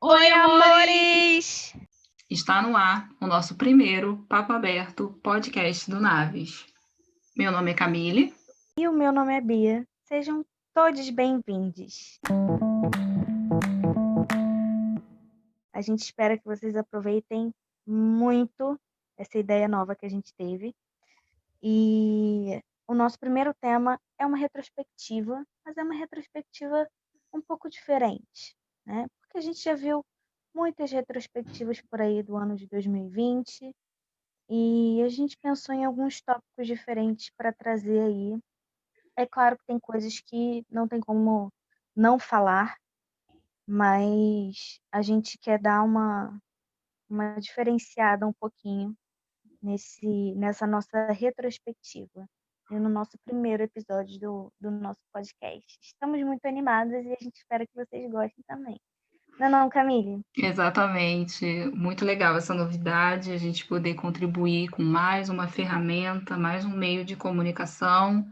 Oi, amores! Está no ar o nosso primeiro Papo Aberto podcast do Naves. Meu nome é Camille. E o meu nome é Bia. Sejam todos bem-vindos. A gente espera que vocês aproveitem muito essa ideia nova que a gente teve. E o nosso primeiro tema é uma retrospectiva, mas é uma retrospectiva um pouco diferente, né? Porque a gente já viu muitas retrospectivas por aí do ano de 2020 e a gente pensou em alguns tópicos diferentes para trazer aí. É claro que tem coisas que não tem como não falar, mas a gente quer dar uma diferenciada um pouquinho nessa nossa retrospectiva e no nosso primeiro episódio do nosso podcast. Estamos muito animadas e a gente espera que vocês gostem também. Não é não, Camille? Exatamente, muito legal essa novidade, a gente poder contribuir com mais uma ferramenta, mais um meio de comunicação,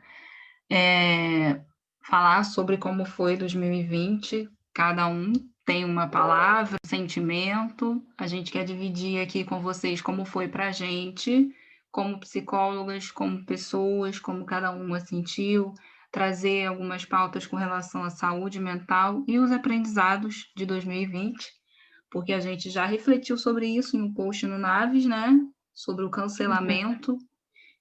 falar sobre como foi 2020, cada um tem uma palavra, um sentimento, a gente quer dividir aqui com vocês como foi para a gente, como psicólogas, como pessoas, como cada uma sentiu, trazer algumas pautas com relação à saúde mental e os aprendizados de 2020, porque a gente já refletiu sobre isso em um post no Naves, né? Sobre o cancelamento,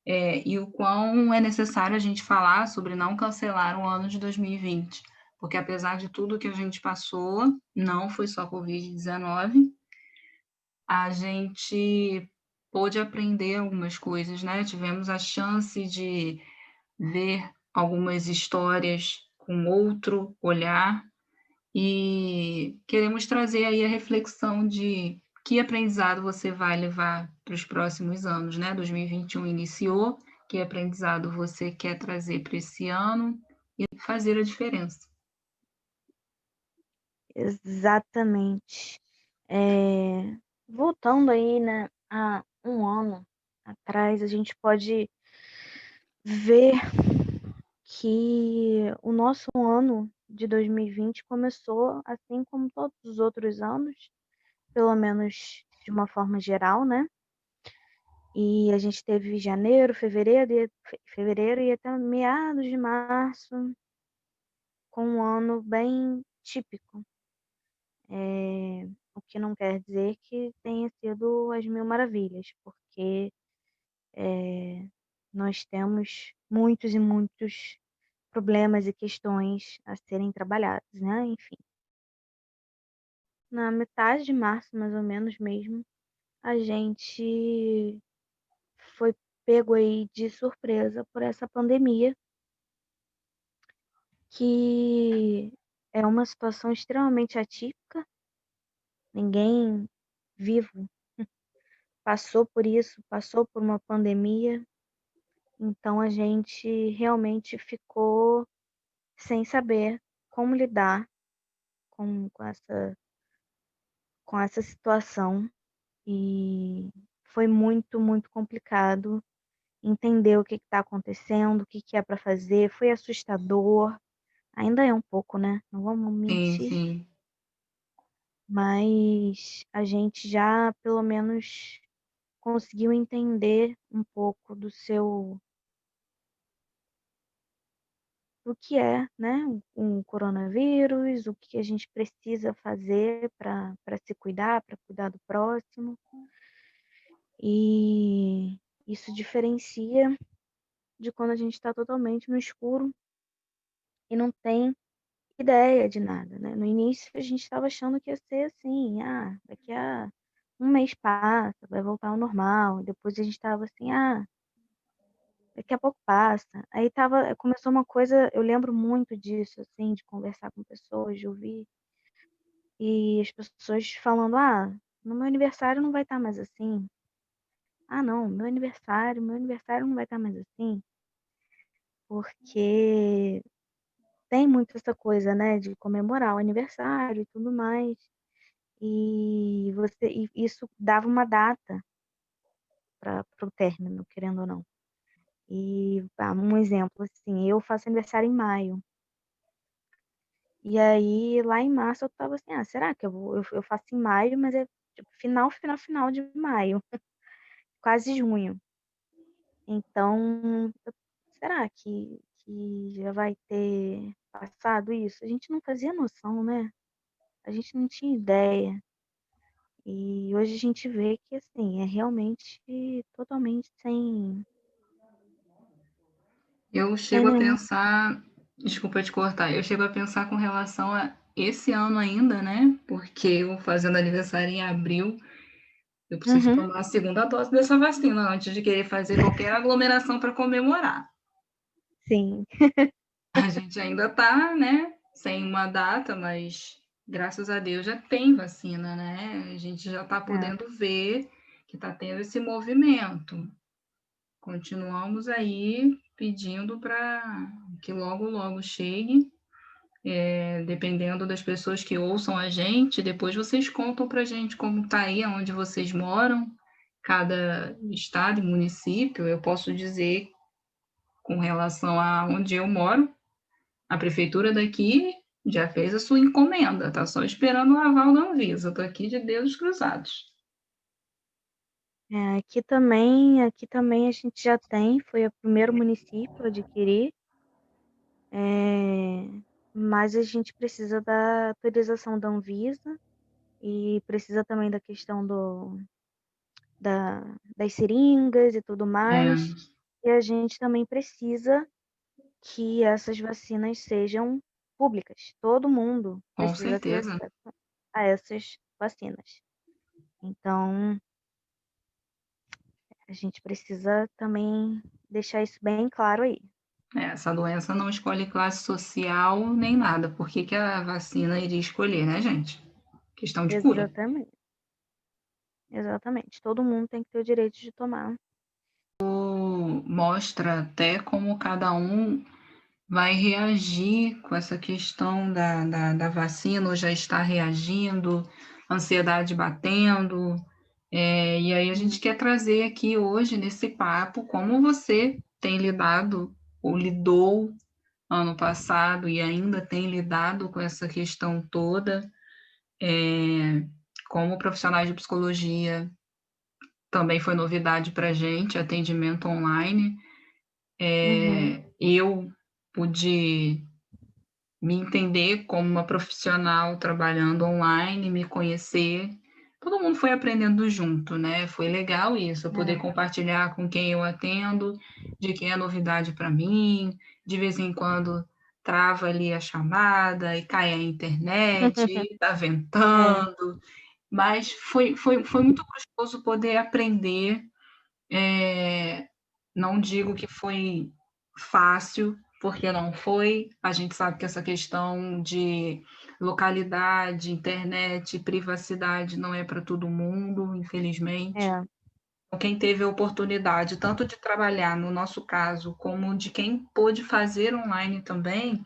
e o quão é necessário a gente falar sobre não cancelar o ano de 2020, porque apesar de tudo que a gente passou, não foi só Covid-19, a gente pôde aprender algumas coisas, né? Tivemos a chance de ver algumas histórias com outro olhar e queremos trazer aí a reflexão de que aprendizado você vai levar para os próximos anos, né? 2021 iniciou, que aprendizado você quer trazer para esse ano e fazer a diferença. Exatamente. Voltando aí, né, a um ano atrás, a gente pode ver que o nosso ano de 2020 começou assim como todos os outros anos, pelo menos de uma forma geral, né? E a gente teve janeiro, fevereiro e até meados de março, com um ano bem típico. O que não quer dizer que tenha sido as mil maravilhas, porque nós temos muitos e muitos problemas e questões a serem trabalhadas, né? Enfim, na metade de março, mais ou menos mesmo, a gente foi pego aí de surpresa por essa pandemia, que é uma situação extremamente atípica. Ninguém vivo passou por isso, passou por uma pandemia, então a gente realmente ficou sem saber como lidar com essa situação e foi muito, muito complicado entender o que está acontecendo, o que é para fazer. Foi assustador, ainda é um pouco, né? Não vamos Sim, mentir, sim. mas a gente já pelo menos conseguiu entender um pouco do que é, né, um coronavírus, o que a gente precisa fazer para se cuidar, para cuidar do próximo. E isso diferencia de quando a gente está totalmente no escuro e não tem ideia de nada, né? No início a gente estava achando que ia ser assim, daqui a um mês passa, vai voltar ao normal. Depois a gente estava assim, daqui a pouco passa. Aí começou uma coisa, eu lembro muito disso, assim, de conversar com pessoas, de ouvir, e as pessoas falando, no meu aniversário não vai estar mais assim. Ah, não, meu aniversário não vai estar mais assim, porque tem muito essa coisa, né, de comemorar o aniversário e tudo mais. E isso dava uma data para o término, querendo ou não. E um exemplo, assim, eu faço aniversário em maio. E aí, lá em março, eu tava assim, será que eu faço em maio, mas é tipo, final de maio, quase junho. Então, será que já vai ter passado isso? A gente não fazia noção, né? A gente não tinha ideia. E hoje a gente vê que, assim, é realmente totalmente Eu sem chego a nenhum. pensar, desculpa te cortar, eu chego a pensar com relação a esse ano ainda, né? Porque eu fazendo aniversário em abril, eu preciso Uhum, tomar a segunda dose dessa vacina antes de querer fazer qualquer aglomeração para comemorar. sim, A gente ainda está, né, sem uma data, mas graças a Deus já tem vacina, né? A gente já está é, podendo ver que está tendo esse movimento. Continuamos aí pedindo para que logo, logo chegue. Dependendo das pessoas que ouçam a gente, depois vocês contam para a gente como está aí, onde vocês moram, cada estado e município. Eu posso dizer, com relação a onde eu moro, a prefeitura daqui já fez a sua encomenda, tá só esperando o aval da Anvisa. Estou aqui de dedos cruzados. aqui também a gente já tem, foi o primeiro município a adquirir, é, mas a gente precisa da autorização da Anvisa e precisa também da questão das seringas e tudo mais. É, E a gente também precisa que essas vacinas sejam públicas. Todo mundo com precisa ter certeza. acesso a essas vacinas. Então, a gente precisa também deixar isso bem claro aí. Essa doença não escolhe classe social nem nada. Por que que a vacina iria escolher, né, gente? Questão de cura. Exatamente. Exatamente. Todo mundo tem que ter o direito de tomar. Mostra até como cada um vai reagir com essa questão da vacina, ou já está reagindo, ansiedade batendo. E aí a gente Hum. quer trazer aqui hoje, nesse papo, como você tem lidado ou lidou ano passado e ainda tem lidado com essa questão toda, como profissionais de psicologia, também foi novidade para a gente, atendimento online. Uhum. Eu pude me entender como uma profissional trabalhando online, me conhecer. Todo mundo foi aprendendo junto, né? Foi legal isso, eu poder É. compartilhar com quem eu atendo, de quem é novidade para mim, de vez em quando trava ali a chamada e cai a internet, tá É. ventando, mas foi muito gostoso poder aprender. Não digo que foi fácil, porque não foi. A gente sabe que essa questão de localidade, internet, privacidade não é para todo mundo, infelizmente. É. Quem teve a oportunidade tanto de trabalhar, no nosso caso, como de quem pôde fazer online também,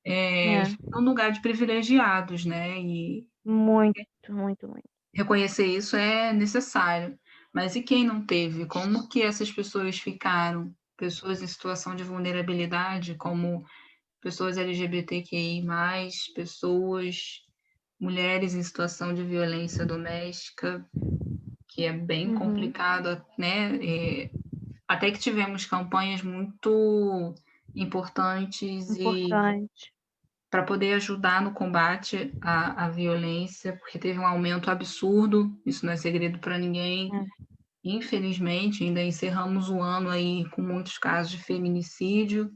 É. está no lugar de privilegiados, né? E Muito, muito, muito. reconhecer isso é necessário. Mas e quem não teve? Como que essas pessoas ficaram? Pessoas em situação de vulnerabilidade, como pessoas LGBTQI+, pessoas, mulheres em situação de violência doméstica, que é bem Uhum. complicado, né? Até que tivemos campanhas muito importantes e Importante. para poder ajudar no combate à violência, porque teve um aumento absurdo, isso não é segredo para ninguém. É. Infelizmente, ainda encerramos o ano aí com muitos casos de feminicídio.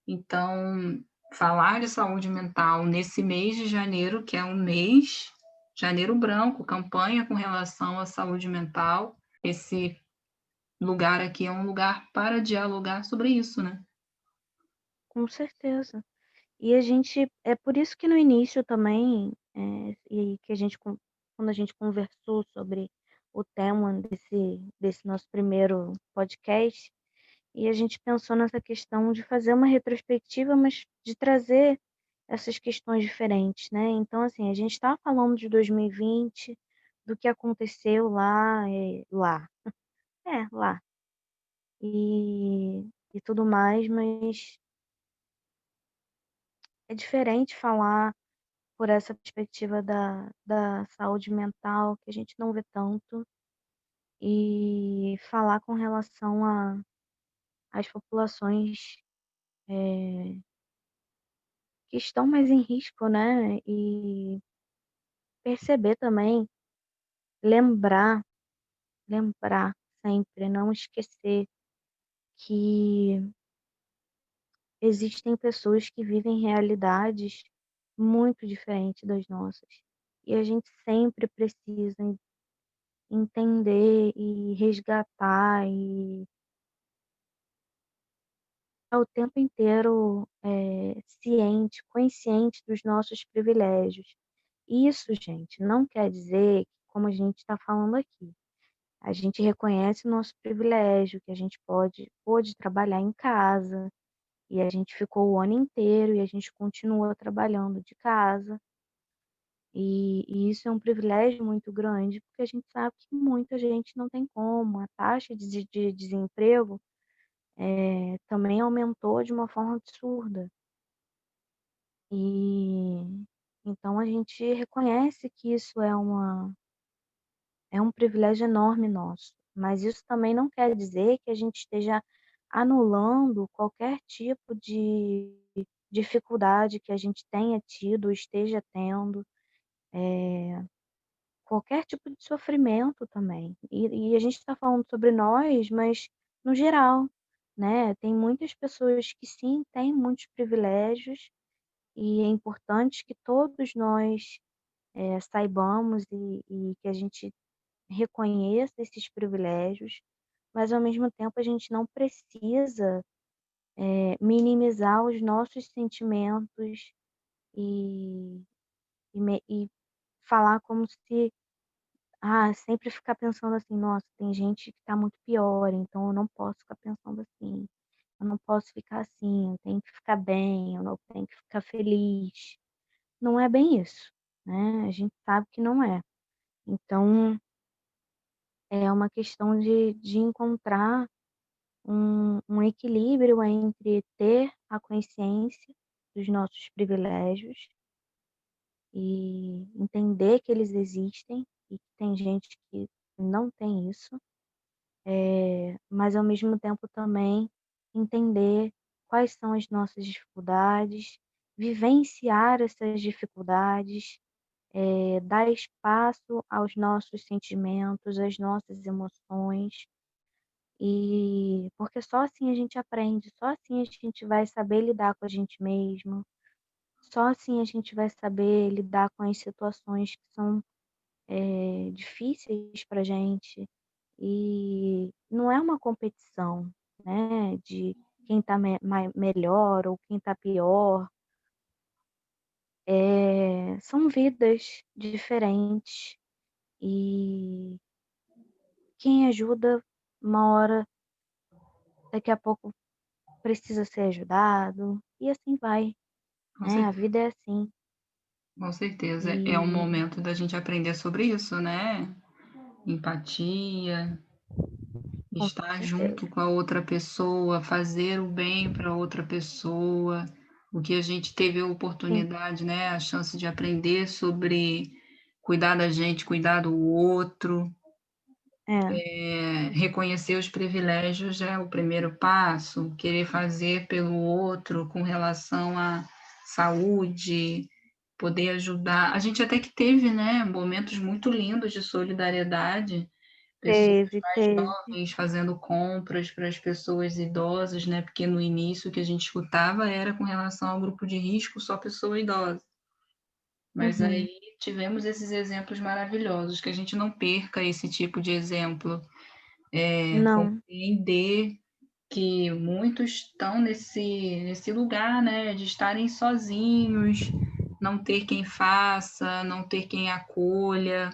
Então, falar de saúde mental nesse mês de janeiro, que é um mês, janeiro branco, campanha com relação à saúde mental, esse lugar aqui é um lugar para dialogar sobre isso, né? Com certeza. E a gente, é por isso que no início também, e que quando a gente conversou sobre o tema desse nosso primeiro podcast, e a gente pensou nessa questão de fazer uma retrospectiva, mas de trazer essas questões diferentes, né? Então, assim, a gente está falando de 2020, do que aconteceu lá, e tudo mais, mas é diferente falar por essa perspectiva da saúde mental, que a gente não vê tanto, e falar com relação às populações que estão mais em risco, né? E perceber também, lembrar, lembrar sempre, não esquecer que existem pessoas que vivem realidades muito diferentes das nossas. E a gente sempre precisa entender e resgatar e estar o tempo inteiro ciente, consciente dos nossos privilégios. Isso, gente, não quer dizer, como a gente está falando aqui, a gente reconhece o nosso privilégio, que a gente pôde trabalhar em casa, e a gente ficou o ano inteiro e a gente continua trabalhando de casa. E isso é um privilégio muito grande, porque a gente sabe que muita gente não tem como. A taxa de desemprego também aumentou de uma forma absurda. E então a gente reconhece que isso é um privilégio enorme nosso. Mas isso também não quer dizer que a gente esteja anulando qualquer tipo de dificuldade que a gente tenha tido, esteja tendo, qualquer tipo de sofrimento também. E a gente está falando sobre nós, mas no geral, né? Tem muitas pessoas que sim, têm muitos privilégios, e é importante que todos nós saibamos e que a gente reconheça esses privilégios, mas ao mesmo tempo a gente não precisa minimizar os nossos sentimentos e, e falar como se, sempre ficar pensando assim, nossa, tem gente que está muito pior, então eu não posso ficar pensando assim, eu não posso ficar assim, eu tenho que ficar bem, eu não tenho que ficar feliz. Não é bem isso, né? A gente sabe que não é. Então, é uma questão de encontrar um equilíbrio entre ter a consciência dos nossos privilégios e entender que eles existem e que tem gente que não tem isso, mas ao mesmo tempo também entender quais são as nossas dificuldades, vivenciar essas dificuldades, dar espaço aos nossos sentimentos, às nossas emoções, e porque só assim a gente aprende, só assim a gente vai saber lidar com a gente mesmo, só assim a gente vai saber lidar com as situações que são difíceis para gente. E não é uma competição, né, de quem está melhor ou quem está pior. São vidas diferentes e quem ajuda uma hora, daqui a pouco precisa ser ajudado e assim vai, Com né? A certeza. vida é assim. Com certeza. É um E momento da gente aprender sobre isso, né? Empatia, com estar certeza. junto com a outra pessoa, fazer o bem para outra pessoa. O que a gente teve a Sim, oportunidade, né? A chance de aprender sobre cuidar da gente, cuidar do outro. é, Reconhecer os privilégios é o primeiro passo, querer fazer pelo outro com relação à saúde, poder ajudar. A gente até que teve, né, momentos muito lindos de solidariedade, pessoas mais teve. jovens fazendo compras para as pessoas idosas, né, porque no início o que a gente escutava era com relação ao grupo de risco, só pessoa idosa. Mas aí Uhum. tivemos esses exemplos maravilhosos, que a gente não perca esse tipo de exemplo. Não, Compreender que muitos estão nesse lugar, né, de estarem sozinhos, não ter quem faça, não ter quem acolha,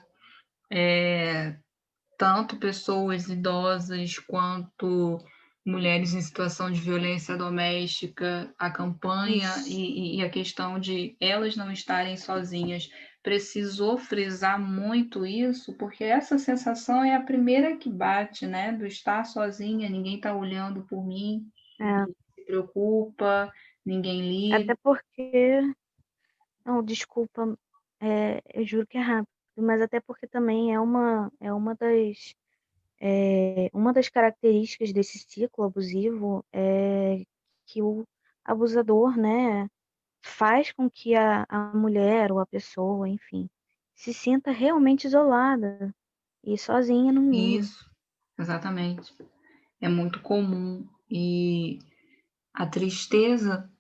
tanto pessoas idosas quanto mulheres em situação de violência doméstica, a campanha isso. e a questão de elas não estarem sozinhas. Precisou frisar muito isso, porque essa sensação é a primeira que bate, né, do estar sozinha, ninguém está olhando por mim, É, se preocupa, ninguém liga. Até porque, não, desculpa, eu juro que é rápido, mas até porque também uma das características desse ciclo abusivo é que o abusador, né, faz com que a mulher ou a pessoa, enfim, se sinta realmente isolada e sozinha no mundo. Isso, exatamente. É muito comum e a tristeza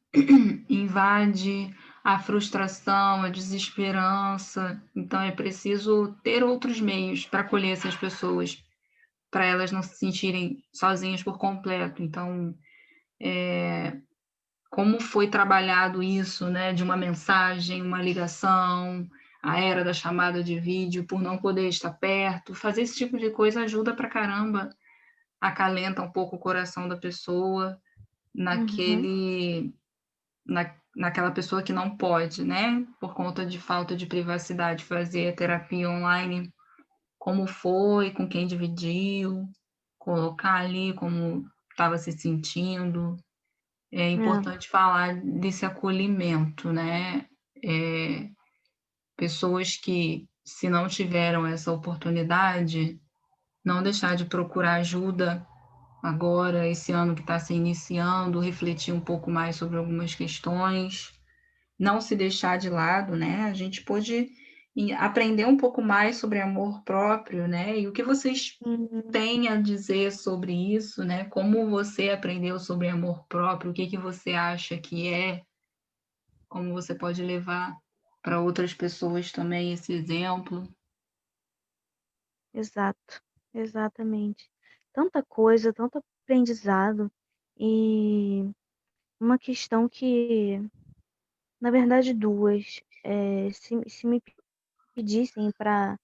invade a frustração, a desesperança. Então é preciso ter outros meios para acolher essas pessoas, para elas não se sentirem sozinhas por completo. Então, como foi trabalhado isso, né, de uma mensagem, uma ligação, a era da chamada de vídeo, por não poder estar perto, fazer esse tipo de coisa ajuda pra caramba, acalenta um pouco o coração da pessoa Uhum, naquele naquela pessoa que não pode, né, por conta de falta de privacidade, fazer a terapia online, como foi, com quem dividiu, colocar ali como estava se sentindo. É é, importante falar desse acolhimento, né? Pessoas que, se não tiveram essa oportunidade, não deixar de procurar ajuda agora, esse ano que está se iniciando, refletir um pouco mais sobre algumas questões, não se deixar de lado, né? A gente pode aprender um pouco mais sobre amor próprio, né? E o que vocês uhum, têm a dizer sobre isso, né? Como você aprendeu sobre amor próprio? O que que você acha que é? Como você pode levar para outras pessoas também esse exemplo? exato, exatamente. Tanta coisa, tanto aprendizado e uma questão que, na verdade, duas. Se me pedissem para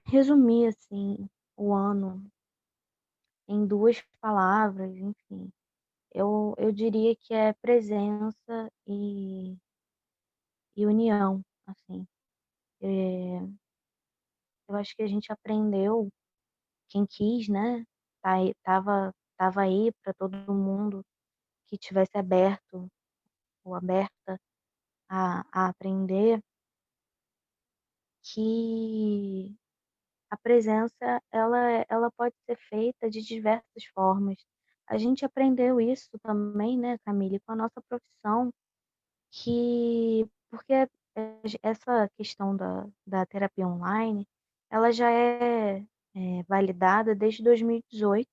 resumir assim o ano em duas palavras, enfim, eu diria que é presença e união, assim. É, eu acho que a gente aprendeu, quem quis, né? Tava aí para todo mundo que tivesse aberto ou aberta a aprender que a presença ela pode ser feita de diversas formas. A gente aprendeu isso também, né, Camille, com a nossa profissão, que porque essa questão da terapia online, ela já é validada desde 2018,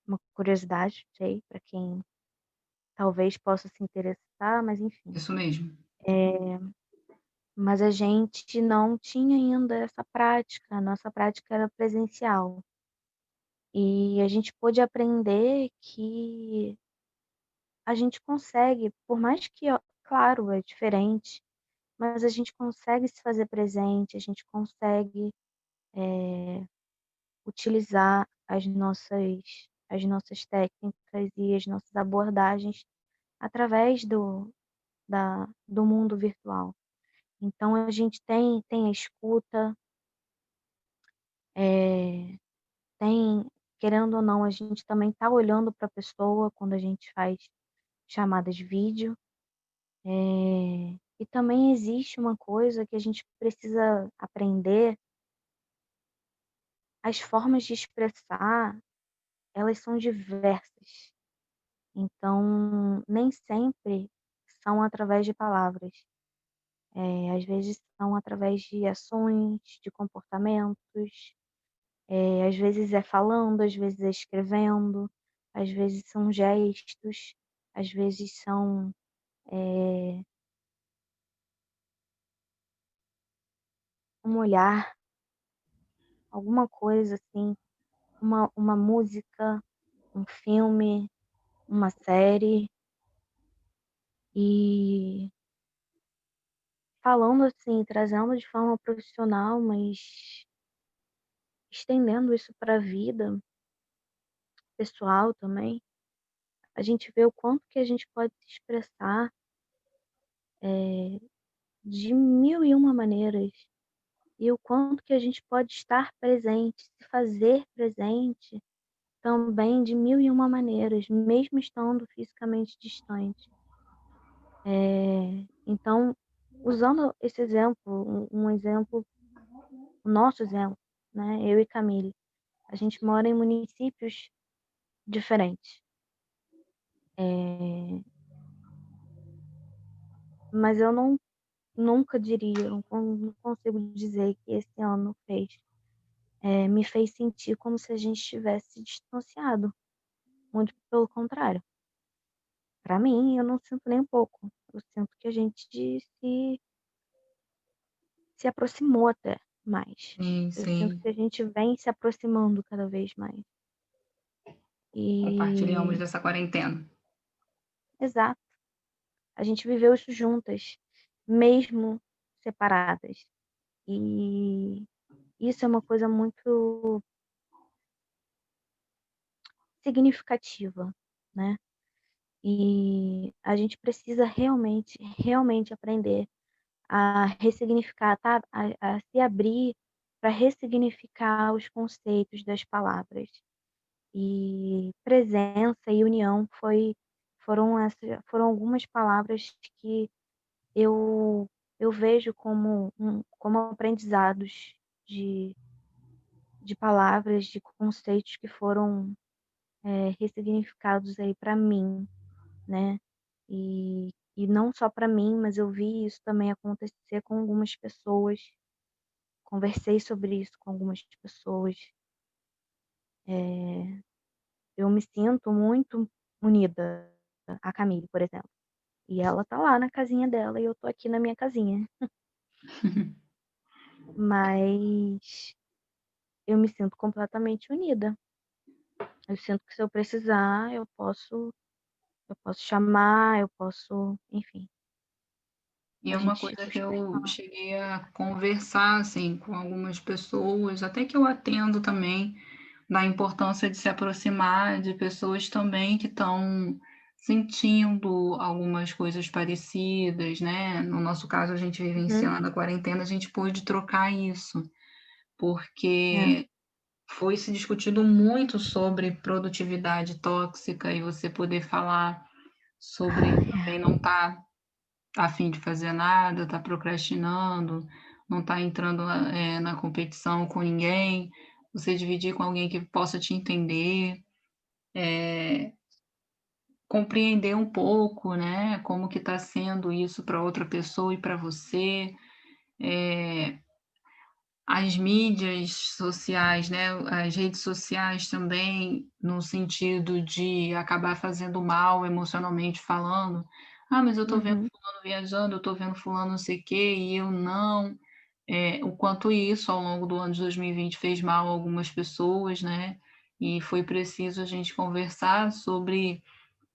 uma curiosidade, sei, para quem talvez possa se interessar, mas enfim. Isso mesmo. Mas a gente não tinha ainda essa prática, a nossa prática era presencial. E a gente pôde aprender que a gente consegue, por mais que, ó, claro, é diferente, mas a gente consegue se fazer presente, a gente consegue utilizar as nossas técnicas e as nossas abordagens através do mundo virtual. Então a gente tem a escuta, eh, tem, querendo ou não, a gente também está olhando para a pessoa quando a gente faz chamadas de vídeo. E também existe uma coisa que a gente precisa aprender, as formas de expressar, elas são diversas. Então, nem sempre são através de palavras. Às vezes são através de ações, de comportamentos, às vezes é falando, às vezes é escrevendo, às vezes são gestos, às vezes são um olhar, alguma coisa assim, uma música, um filme, uma série. E falando assim, trazendo de forma profissional, mas estendendo isso para a vida pessoal também, a gente vê o quanto que a gente pode se expressar de mil e uma maneiras e o quanto que a gente pode estar presente, se fazer presente também de mil e uma maneiras, mesmo estando fisicamente distante. Então, usando esse exemplo, um exemplo, o nosso exemplo, né, eu e Camille, a gente mora em municípios diferentes. Mas eu nunca diria, não consigo dizer que esse ano me fez sentir como se a gente tivesse se distanciado. Muito pelo contrário. Para mim, eu não sinto nem um pouco. Eu sinto que a gente se aproximou até mais. Sim, Eu sinto sim. que a gente vem se aproximando cada vez mais. Compartilhamos E, dessa quarentena. exato, a gente viveu isso juntas, mesmo separadas. E isso é uma coisa muito significativa, né? E a gente precisa realmente aprender a ressignificar, tá? A se abrir para ressignificar os conceitos das palavras. E presença e união foram algumas palavras que eu, eu vejo como aprendizados de, de palavras, de conceitos que foram ressignificados aí para mim, né? E não só para mim, mas eu vi isso também acontecer com algumas pessoas. Conversei sobre isso com algumas pessoas. Eu me sinto muito unida a Camille, por exemplo. E ela tá lá na casinha dela e eu tô aqui na minha casinha. Mas eu me sinto completamente unida. Eu sinto que se eu precisar, eu posso chamar, eu posso, enfim, E a é uma gente coisa fica que super eu claro. cheguei a conversar assim com algumas pessoas, até que eu atendo também, da importância de se aproximar de pessoas também que estão sentindo algumas coisas parecidas, né? No nosso caso, a gente Uhum. vivenciando a quarentena, a gente pôde trocar isso, É. porque foi se discutido muito sobre produtividade tóxica e você poder falar sobre também não estar a fim de fazer nada, tá procrastinando, não tá entrando na competição com ninguém, você dividir com alguém que possa te entender, compreender um pouco, né, como que tá sendo isso para outra pessoa e para você. As mídias sociais, né, as redes sociais também, no sentido de acabar fazendo mal emocionalmente falando: "Ah, mas eu tô vendo Uhum. fulano viajando, eu tô vendo fulano não sei o quê e eu não". O quanto isso, ao longo do ano de 2020, fez mal a algumas pessoas, né, e foi preciso a gente conversar sobre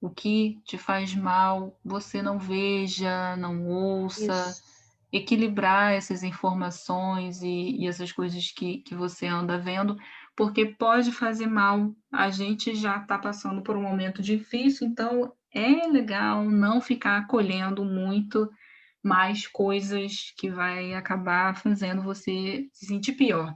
o que te faz mal, você não veja, não ouça, Isso. equilibrar essas informações e essas coisas que você anda vendo, porque pode fazer mal. A gente já está passando por um momento difícil, então é legal não ficar acolhendo muito mais coisas que vai acabar fazendo você se sentir pior.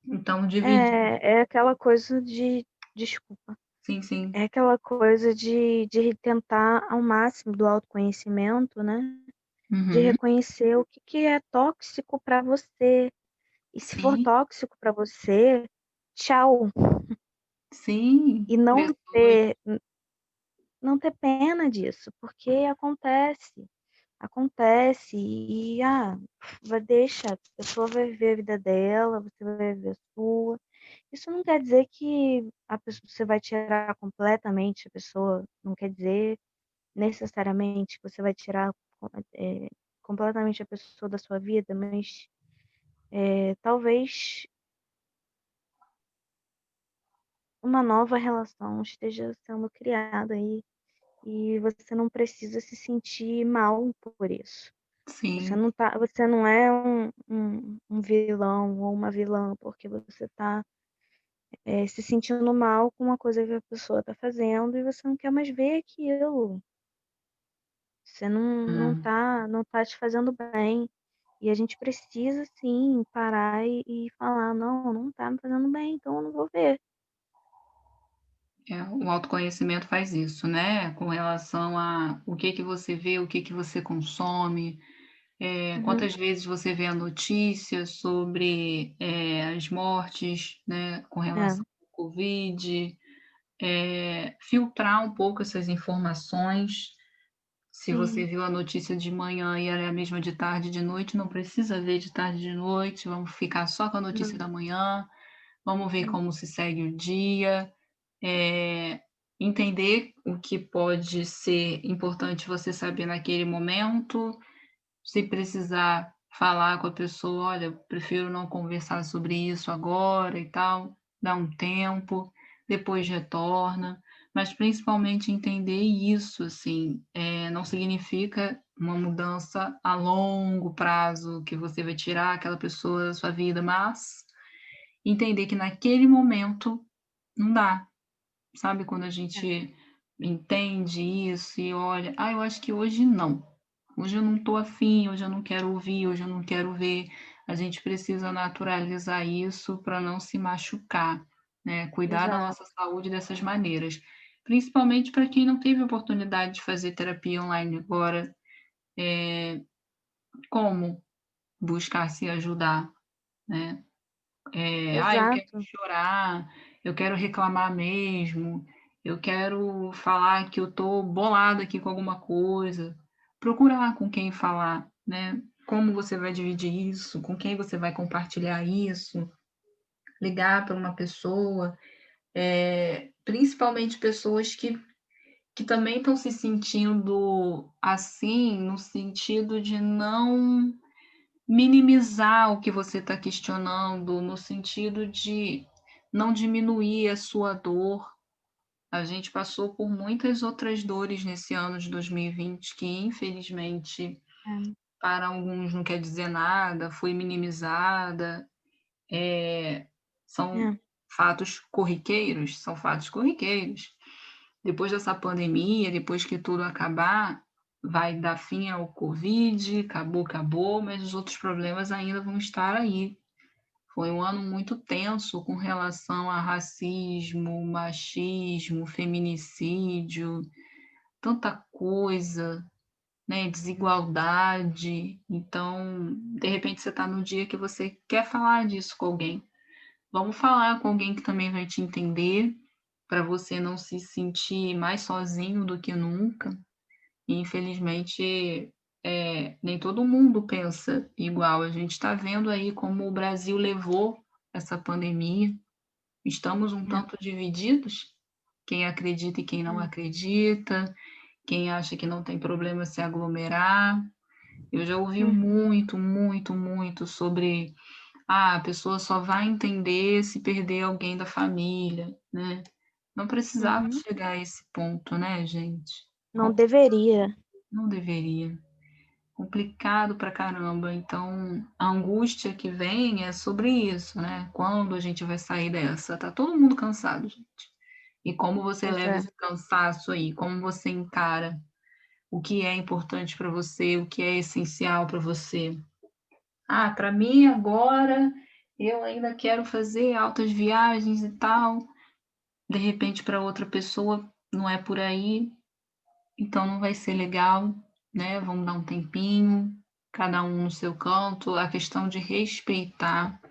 Então dividir, É aquela coisa de. Desculpa. sim, sim. É aquela coisa de tentar ao máximo do autoconhecimento, né? De Uhum. reconhecer o que é tóxico para você. E se for Sim, tóxico para você, tchau. sim. E não ter pena disso, porque acontece. Acontece deixa, a pessoa vai viver a vida dela, você vai viver a sua. Isso não quer dizer que você vai tirar completamente a pessoa, não quer dizer necessariamente que você vai tirar é, completamente a pessoa da sua vida, mas talvez uma nova relação esteja sendo criada aí e você não precisa se sentir mal por isso. Sim. Você não é um vilão ou uma vilã porque você está se sentindo mal com uma coisa que a pessoa está fazendo e você não quer mais ver aquilo. Você Hum. não tá te fazendo bem. E a gente precisa sim parar e falar, não tá me fazendo bem, então eu não vou ver. o autoconhecimento faz isso, né, com relação a o que você vê, o que você consome, Uhum. quantas vezes você vê a notícia sobre, as mortes, né, com É, relação ao Covid, filtrar um pouco essas informações. Se você sim. viu a notícia de manhã e ela é a mesma de tarde e de noite, não precisa ver de tarde e de noite, vamos ficar só com a notícia Não, da manhã, vamos ver sim. como se segue o dia, entender o que pode ser importante você saber naquele momento, se precisar falar com a pessoa: "Olha, eu prefiro não conversar sobre isso agora e tal", dá um tempo, depois retorna, mas principalmente entender isso, assim, não significa uma mudança a longo prazo, que você vai tirar aquela pessoa da sua vida, mas entender que naquele momento não dá, sabe, quando a É, gente entende isso e olha: "Ah, eu acho que hoje não. Hoje eu não estou afim, hoje eu não quero ouvir, hoje eu não quero ver". A gente precisa naturalizar isso para não se machucar, né, cuidar da exato. nossa saúde dessas maneiras. Principalmente para quem não teve oportunidade de fazer terapia online agora, como buscar se ajudar, né? Eu quero Exato. chorar, eu quero reclamar mesmo, eu quero falar que eu tô bolado aqui com alguma coisa. Procura lá com quem falar, né? Como você vai dividir isso, com quem você vai compartilhar isso, ligar para uma pessoa, principalmente pessoas que também estão se sentindo assim, no sentido de não minimizar o que você está questionando, no sentido de não diminuir a sua dor. A gente passou por muitas outras dores nesse ano de 2020 que, infelizmente, É, para alguns não quer dizer nada, foi minimizada. São é, são fatos corriqueiros. Depois dessa pandemia, depois que tudo acabar, vai dar fim ao Covid, acabou, acabou, mas os outros problemas ainda vão estar aí. Foi um ano muito tenso com relação a racismo, machismo, feminicídio, tanta coisa, né, desigualdade. Então, de repente, você está no dia que você quer falar disso com alguém. Vamos falar com alguém que também vai te entender, para você não se sentir mais sozinho do que nunca. E infelizmente, nem todo mundo pensa igual. A gente está vendo aí como o Brasil levou essa pandemia. Estamos um é, tanto divididos, quem acredita e quem não é. acredita, quem acha que não tem problema se aglomerar. Eu já ouvi Uhum, muito, muito, muito sobre: "Ah, a pessoa só vai entender se perder alguém da família", né. Não precisava uhum. chegar a esse ponto, né, gente. Não deveria. Não deveria. Complicado pra caramba. Então, a angústia que vem é sobre isso, né? Quando a gente vai sair dessa? Tá todo mundo cansado, gente. E como você Pois leva é. esse cansaço aí? Como você encara o que é importante para você, o que é essencial para você? Ah, para mim agora eu ainda quero fazer altas viagens e tal. De repente, para outra pessoa não é por aí, então não vai ser legal, né, vamos dar um tempinho, cada um no seu canto. A questão de respeitar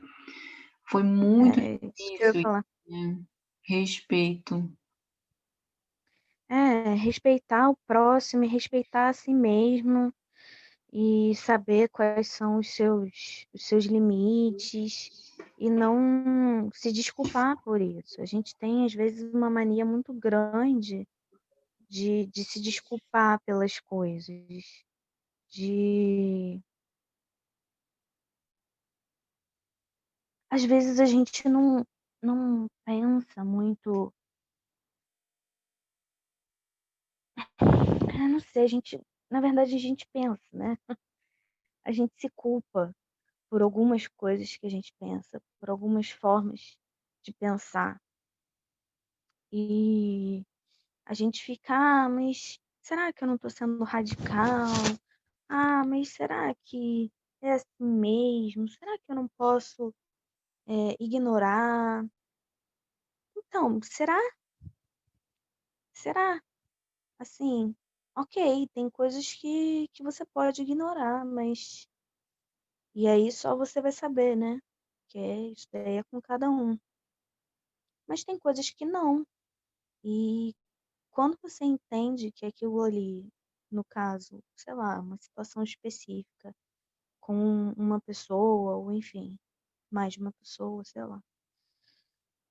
foi muito É isso que eu ia difícil, falar. né, respeito. É, respeitar o próximo e respeitar a si mesmo e saber quais são os seus limites e não se desculpar por isso. A gente tem, às vezes, uma mania muito grande de se desculpar pelas coisas, de às vezes a gente não pensa muito, não sei, a gente na verdade a gente pensa, né, a gente se culpa por algumas coisas que a gente pensa, por algumas formas de pensar. E a gente fica: "Ah, mas será que eu não estou sendo radical? Ah, mas será que é assim mesmo? Será que eu não posso, ignorar?". Então, será? será? Assim, ok, tem coisas que você pode ignorar, mas. E aí só você vai saber, né? Que isso daí é com cada um. Mas tem coisas que não. E quando você entende que aquilo ali, no caso, sei lá, uma situação específica, com uma pessoa, ou enfim, mais de uma pessoa, sei lá,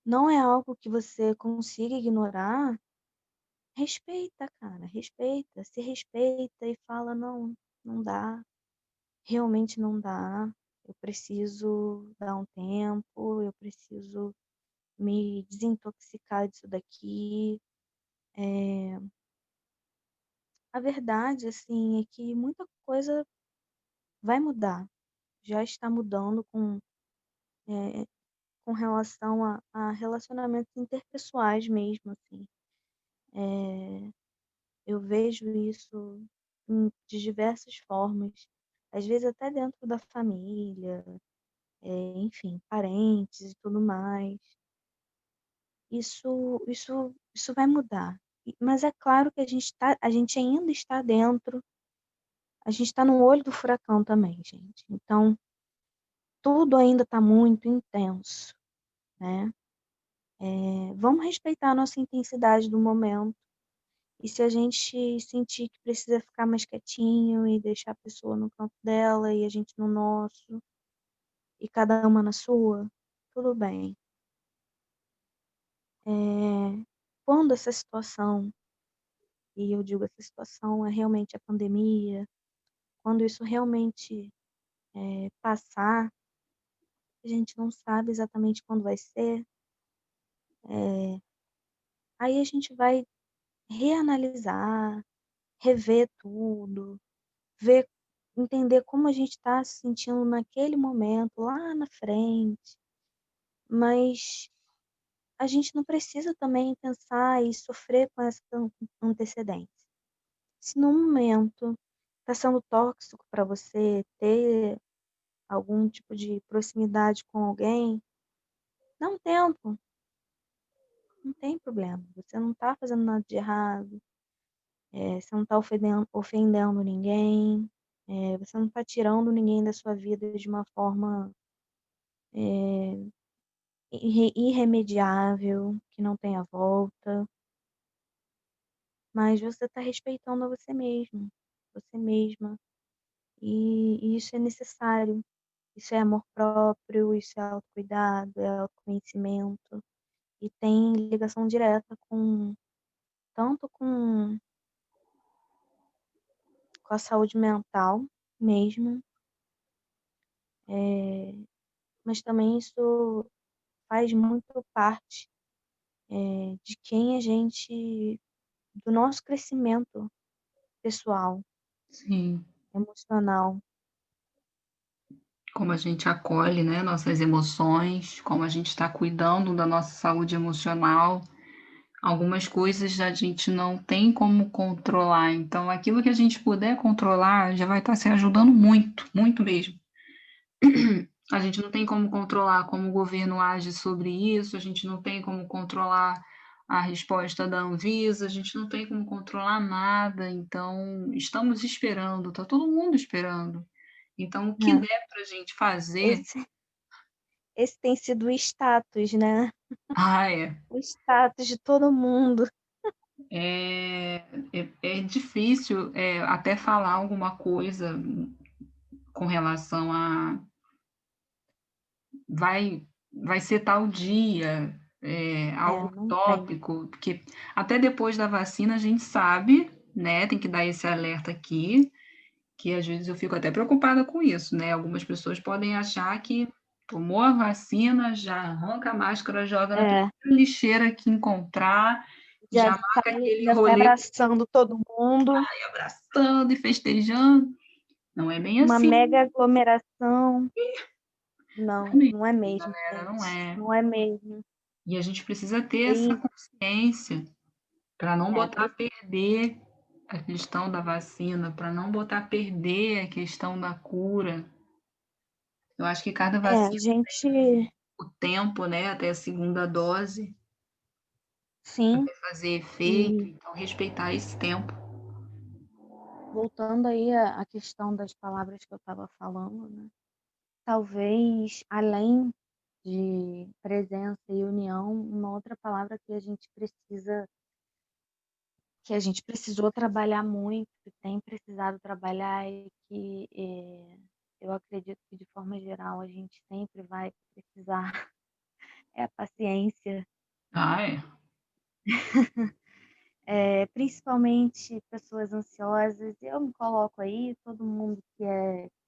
não é algo que você consiga ignorar, respeita, cara, respeita, se respeita e fala, não, não dá, realmente não dá, eu preciso dar um tempo, eu preciso me desintoxicar disso daqui. A verdade, assim, é que muita coisa vai mudar, já está mudando eh, com relação a relacionamentos interpessoais mesmo, assim. Eh, eu vejo isso de diversas formas, às vezes até dentro da família, enfim, parentes e tudo mais. Isso vai mudar. Mas é claro que a gente ainda está dentro, a gente está no olho do furacão também, gente. Então, tudo ainda está muito intenso, né? Vamos respeitar a nossa intensidade do momento. E se a gente sentir que precisa ficar mais quietinho e deixar a pessoa no canto dela e a gente no nosso, e cada uma na sua, tudo bem. Quando essa situação, e eu digo essa situação é realmente a pandemia, quando isso realmente passar, a gente não sabe exatamente quando vai ser, aí a gente vai reanalisar, rever tudo, ver, entender como a gente está se sentindo naquele momento, lá na frente. Mas a gente não precisa também pensar e sofrer com essa antecedência. Se no momento está sendo tóxico para você ter algum tipo de proximidade com alguém, dá um tempo, não tem problema. Você não está fazendo nada de errado, você não está ofendendo ninguém, você não está tirando ninguém da sua vida de uma forma irremediável, que não tenha volta, mas você está respeitando a você mesmo, você mesma, e isso é necessário. Isso é amor próprio, isso é autocuidado, é autoconhecimento, e tem ligação direta com tanto com a saúde mental mesmo, mas também isso faz muito parte de quem a gente, do nosso crescimento pessoal, Sim. emocional. Como a gente acolhe, né, nossas emoções, como a gente está cuidando da nossa saúde emocional. Algumas coisas a gente não tem como controlar, então aquilo que a gente puder controlar já vai estar se ajudando muito, muito mesmo. A gente não tem como controlar como o governo age sobre isso, a gente não tem como controlar a resposta da Anvisa, a gente não tem como controlar nada, então estamos esperando, está todo mundo esperando. Então, o que Né? der para a gente fazer, Esse, esse tem sido o status, né? é, O status de todo mundo. é difícil até falar alguma coisa com relação a vai, vai ser tal dia, algo Não tem. tópico, porque até depois da vacina a gente sabe, né? Tem que dar esse alerta aqui, que às vezes eu fico até preocupada com isso, né? Algumas pessoas podem achar que tomou a vacina, já arranca a máscara, joga na primeira É, lixeira que encontrar, já marca aquele já sai rolê abraçando todo mundo. e abraçando e festejando. Não é bem Uma assim, mega aglomeração. não é Não, mesmo, não é mesmo, galera, não gente. é. Não é mesmo. E a gente precisa ter essa Tem, consciência para não botar a precisa. perder a questão da vacina, para não botar a perder a questão da cura. Eu acho que cada A vacina gente, o tempo, né, até a segunda dose. Sim, até fazer efeito, e então respeitar esse tempo. voltando aí à questão das palavras que eu estava falando, né? Talvez, além de presença e união, uma outra palavra que a gente precisou trabalhar muito, que tem precisado trabalhar e que eu acredito que de forma geral a gente sempre vai precisar, é a paciência. Ah, é. Principalmente pessoas ansiosas, eu me coloco aí, todo mundo que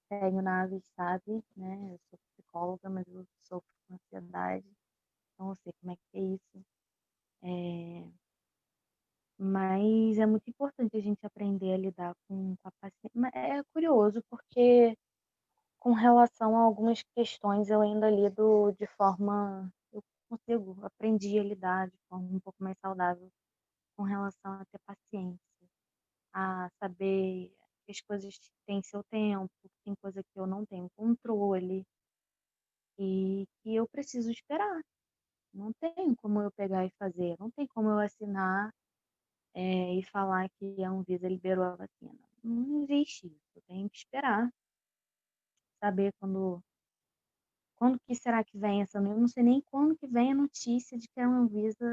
segue o Naves sabe, né? Eu sou psicóloga, mas eu sofro com ansiedade, então eu sei como é que é isso. Mas é muito importante a gente aprender a lidar com a paciência. Mas é curioso, porque com relação a algumas questões eu ainda lido de forma. Eu aprendi a lidar de forma um pouco mais saudável com relação a ter paciência, a saber que as coisas têm seu tempo, que tem coisa que eu não tenho controle e que eu preciso esperar. Não tem como eu pegar e fazer, não tem como eu assinar e falar que a Anvisa liberou a vacina. Não existe isso. Eu tenho que esperar, saber quando que será que vem essa. Eu não sei nem quando que vem a notícia de que a Anvisa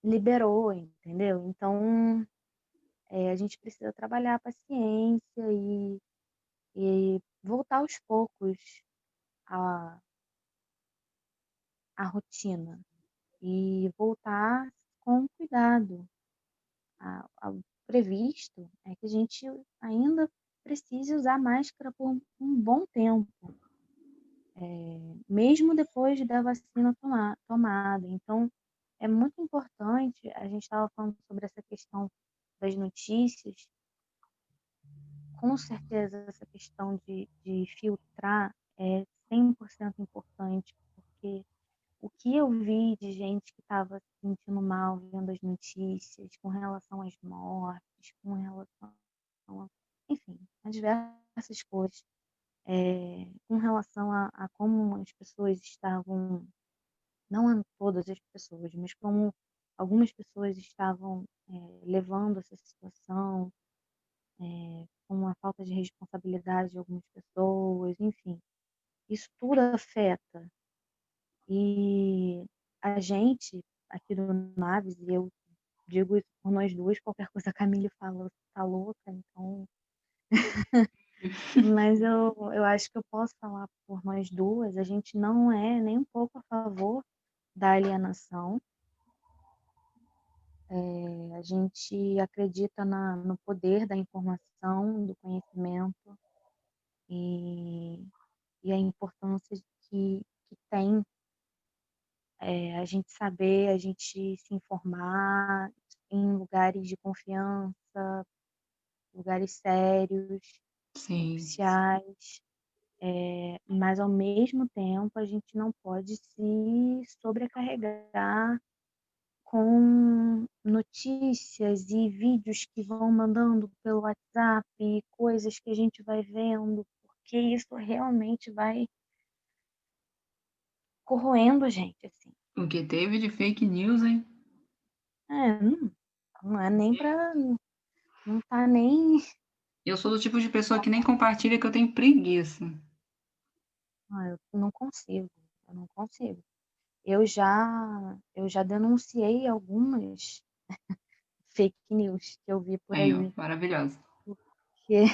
liberou, entendeu? Então, a gente precisa trabalhar a paciência e voltar aos poucos à, à rotina e voltar com cuidado. Ao previsto é que a gente ainda precise usar máscara por um bom tempo, mesmo depois da vacina tomada. Então, é muito importante, a gente estava falando sobre essa questão das notícias, com certeza essa questão de filtrar é 100% importante, porque o que eu vi de gente que estava se sentindo mal vendo as notícias com relação às mortes, com relação a, enfim, a diversas coisas, com relação a como as pessoas estavam, não a todas as pessoas, mas como algumas pessoas estavam levando essa situação, com a falta de responsabilidade de algumas pessoas, enfim, isso tudo afeta. E a gente, aqui do Naves, e eu digo isso por nós duas, qualquer coisa a Camille fala, tá louca, então. Mas eu acho que eu posso falar por nós duas, a gente não é nem um pouco a favor da alienação. A gente acredita no poder da informação, do conhecimento e, e a importância que tem a gente saber, a gente se informar em lugares de confiança, lugares sérios, Sim. oficiais, mas ao mesmo tempo a gente não pode se sobrecarregar com notícias e vídeos que vão mandando pelo WhatsApp, coisas que a gente vai vendo, porque isso realmente vai corroendo a gente, assim. O que teve de fake news, hein? Não é nem para. Não tá nem. Eu sou do tipo de pessoa que nem compartilha, que eu tenho preguiça. Eu não consigo. Eu não consigo. Eu já denunciei algumas fake news que eu vi por Aí, ó, aí, maravilhosa. porque,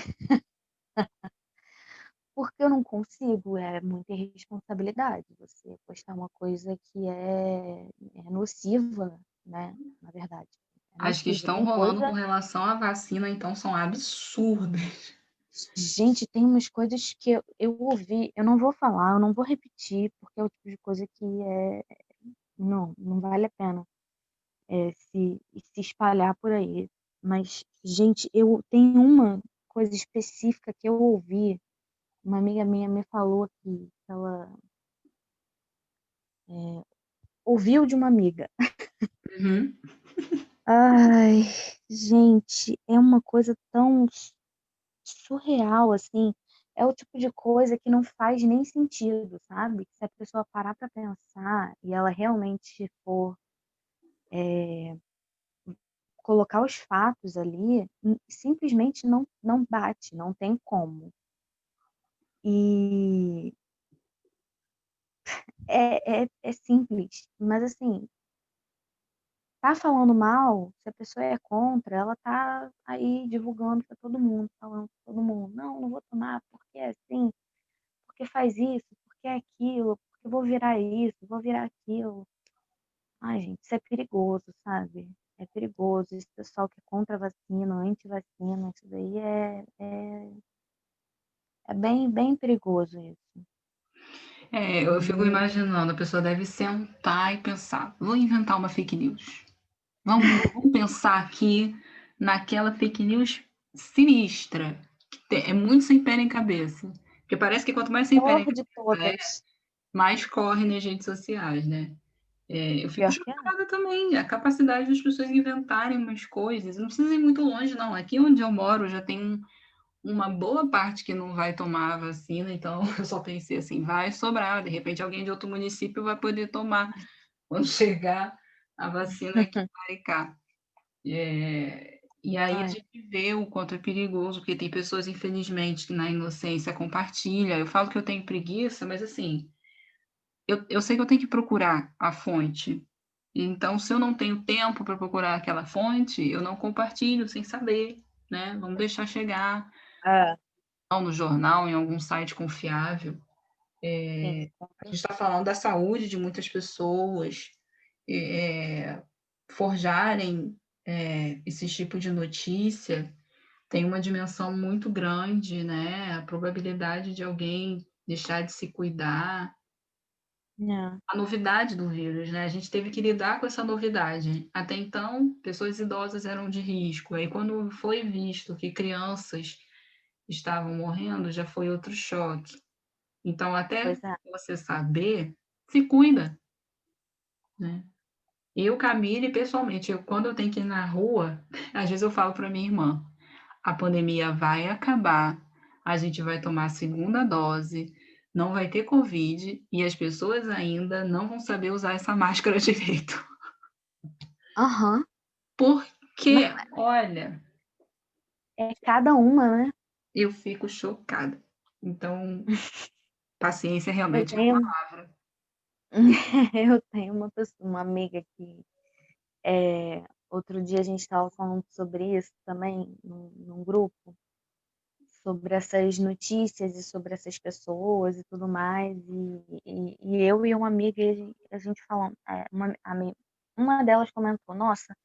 porque eu não consigo, é muita irresponsabilidade você postar uma coisa que é nociva, né? Na verdade, é As que nociva. estão Tem rolando com coisa, relação à vacina, então, são absurdas. gente, tem umas coisas que eu ouvi, eu não vou falar, eu não vou repetir, porque é o tipo de coisa que não vale a pena se espalhar por aí. Mas, gente, eu tenho uma coisa específica que eu ouvi. Uma amiga minha me falou que ela ouviu de uma amiga. Uhum. Ai, gente, é uma coisa tão surreal, assim. é o tipo de coisa que não faz nem sentido, sabe? Se a pessoa parar para pensar e ela realmente for colocar os fatos ali, simplesmente não bate, não tem como. E é simples, mas assim, tá falando mal, se a pessoa é contra, ela tá aí divulgando para todo mundo, falando para todo mundo, não vou tomar porque é assim, porque faz isso, porque é aquilo, porque vou virar isso, vou virar aquilo. Ai, gente, isso é perigoso, sabe? É perigoso. Esse pessoal que é contra a vacina, anti-vacina, isso daí é bem perigoso isso. Eu fico E, imaginando, a pessoa deve sentar e pensar, vou inventar uma fake news. Vamos pensar aqui naquela fake news sinistra, que é muito sem pé nem cabeça. Porque parece que quanto mais sem pé nem pior de cabeça é, todas, mais corre nas redes sociais, né? Eu fico pior que é. chocada também, a capacidade das pessoas inventarem umas coisas. Não precisa ir muito longe, não. Aqui onde eu moro já tem uma boa parte que não vai tomar a vacina, então eu só pensei assim, vai sobrar. De repente alguém de outro município vai poder tomar quando chegar a vacina aqui em Maricá. E aí a Ai, gente vê o quanto é perigoso, porque tem pessoas, infelizmente, que na inocência compartilham. Eu falo que eu tenho preguiça, mas assim, eu sei que eu tenho que procurar a fonte. Então, se eu não tenho tempo para procurar aquela fonte, eu não compartilho sem saber, né? Vamos deixar chegar é, no jornal, em algum site confiável. sim, com A gente certeza. está falando da saúde de muitas pessoas, é, forjarem esse tipo de notícia tem uma dimensão muito grande, né? A probabilidade de alguém deixar de se cuidar, É, a novidade do vírus, né? A gente teve que lidar com essa novidade. Até então, pessoas idosas eram de risco. Aí, quando foi visto que crianças estavam morrendo, já foi outro choque. Então, até pois é. você saber, se cuida, né? Eu, Camille, pessoalmente, quando eu tenho que ir na rua, às vezes eu falo para minha irmã, a pandemia vai acabar, a gente vai tomar a segunda dose, não vai ter Covid e as pessoas ainda não vão saber usar essa máscara direito. Aham. Não, Porque, olha, é cada uma, né? eu fico chocada. Então, paciência Eu realmente é a tenho, palavra. eu tenho uma amiga que outro dia a gente estava falando sobre isso também num grupo, sobre essas notícias e sobre essas pessoas e tudo mais. E eu e uma amiga, a gente falando, uma delas comentou, nossa,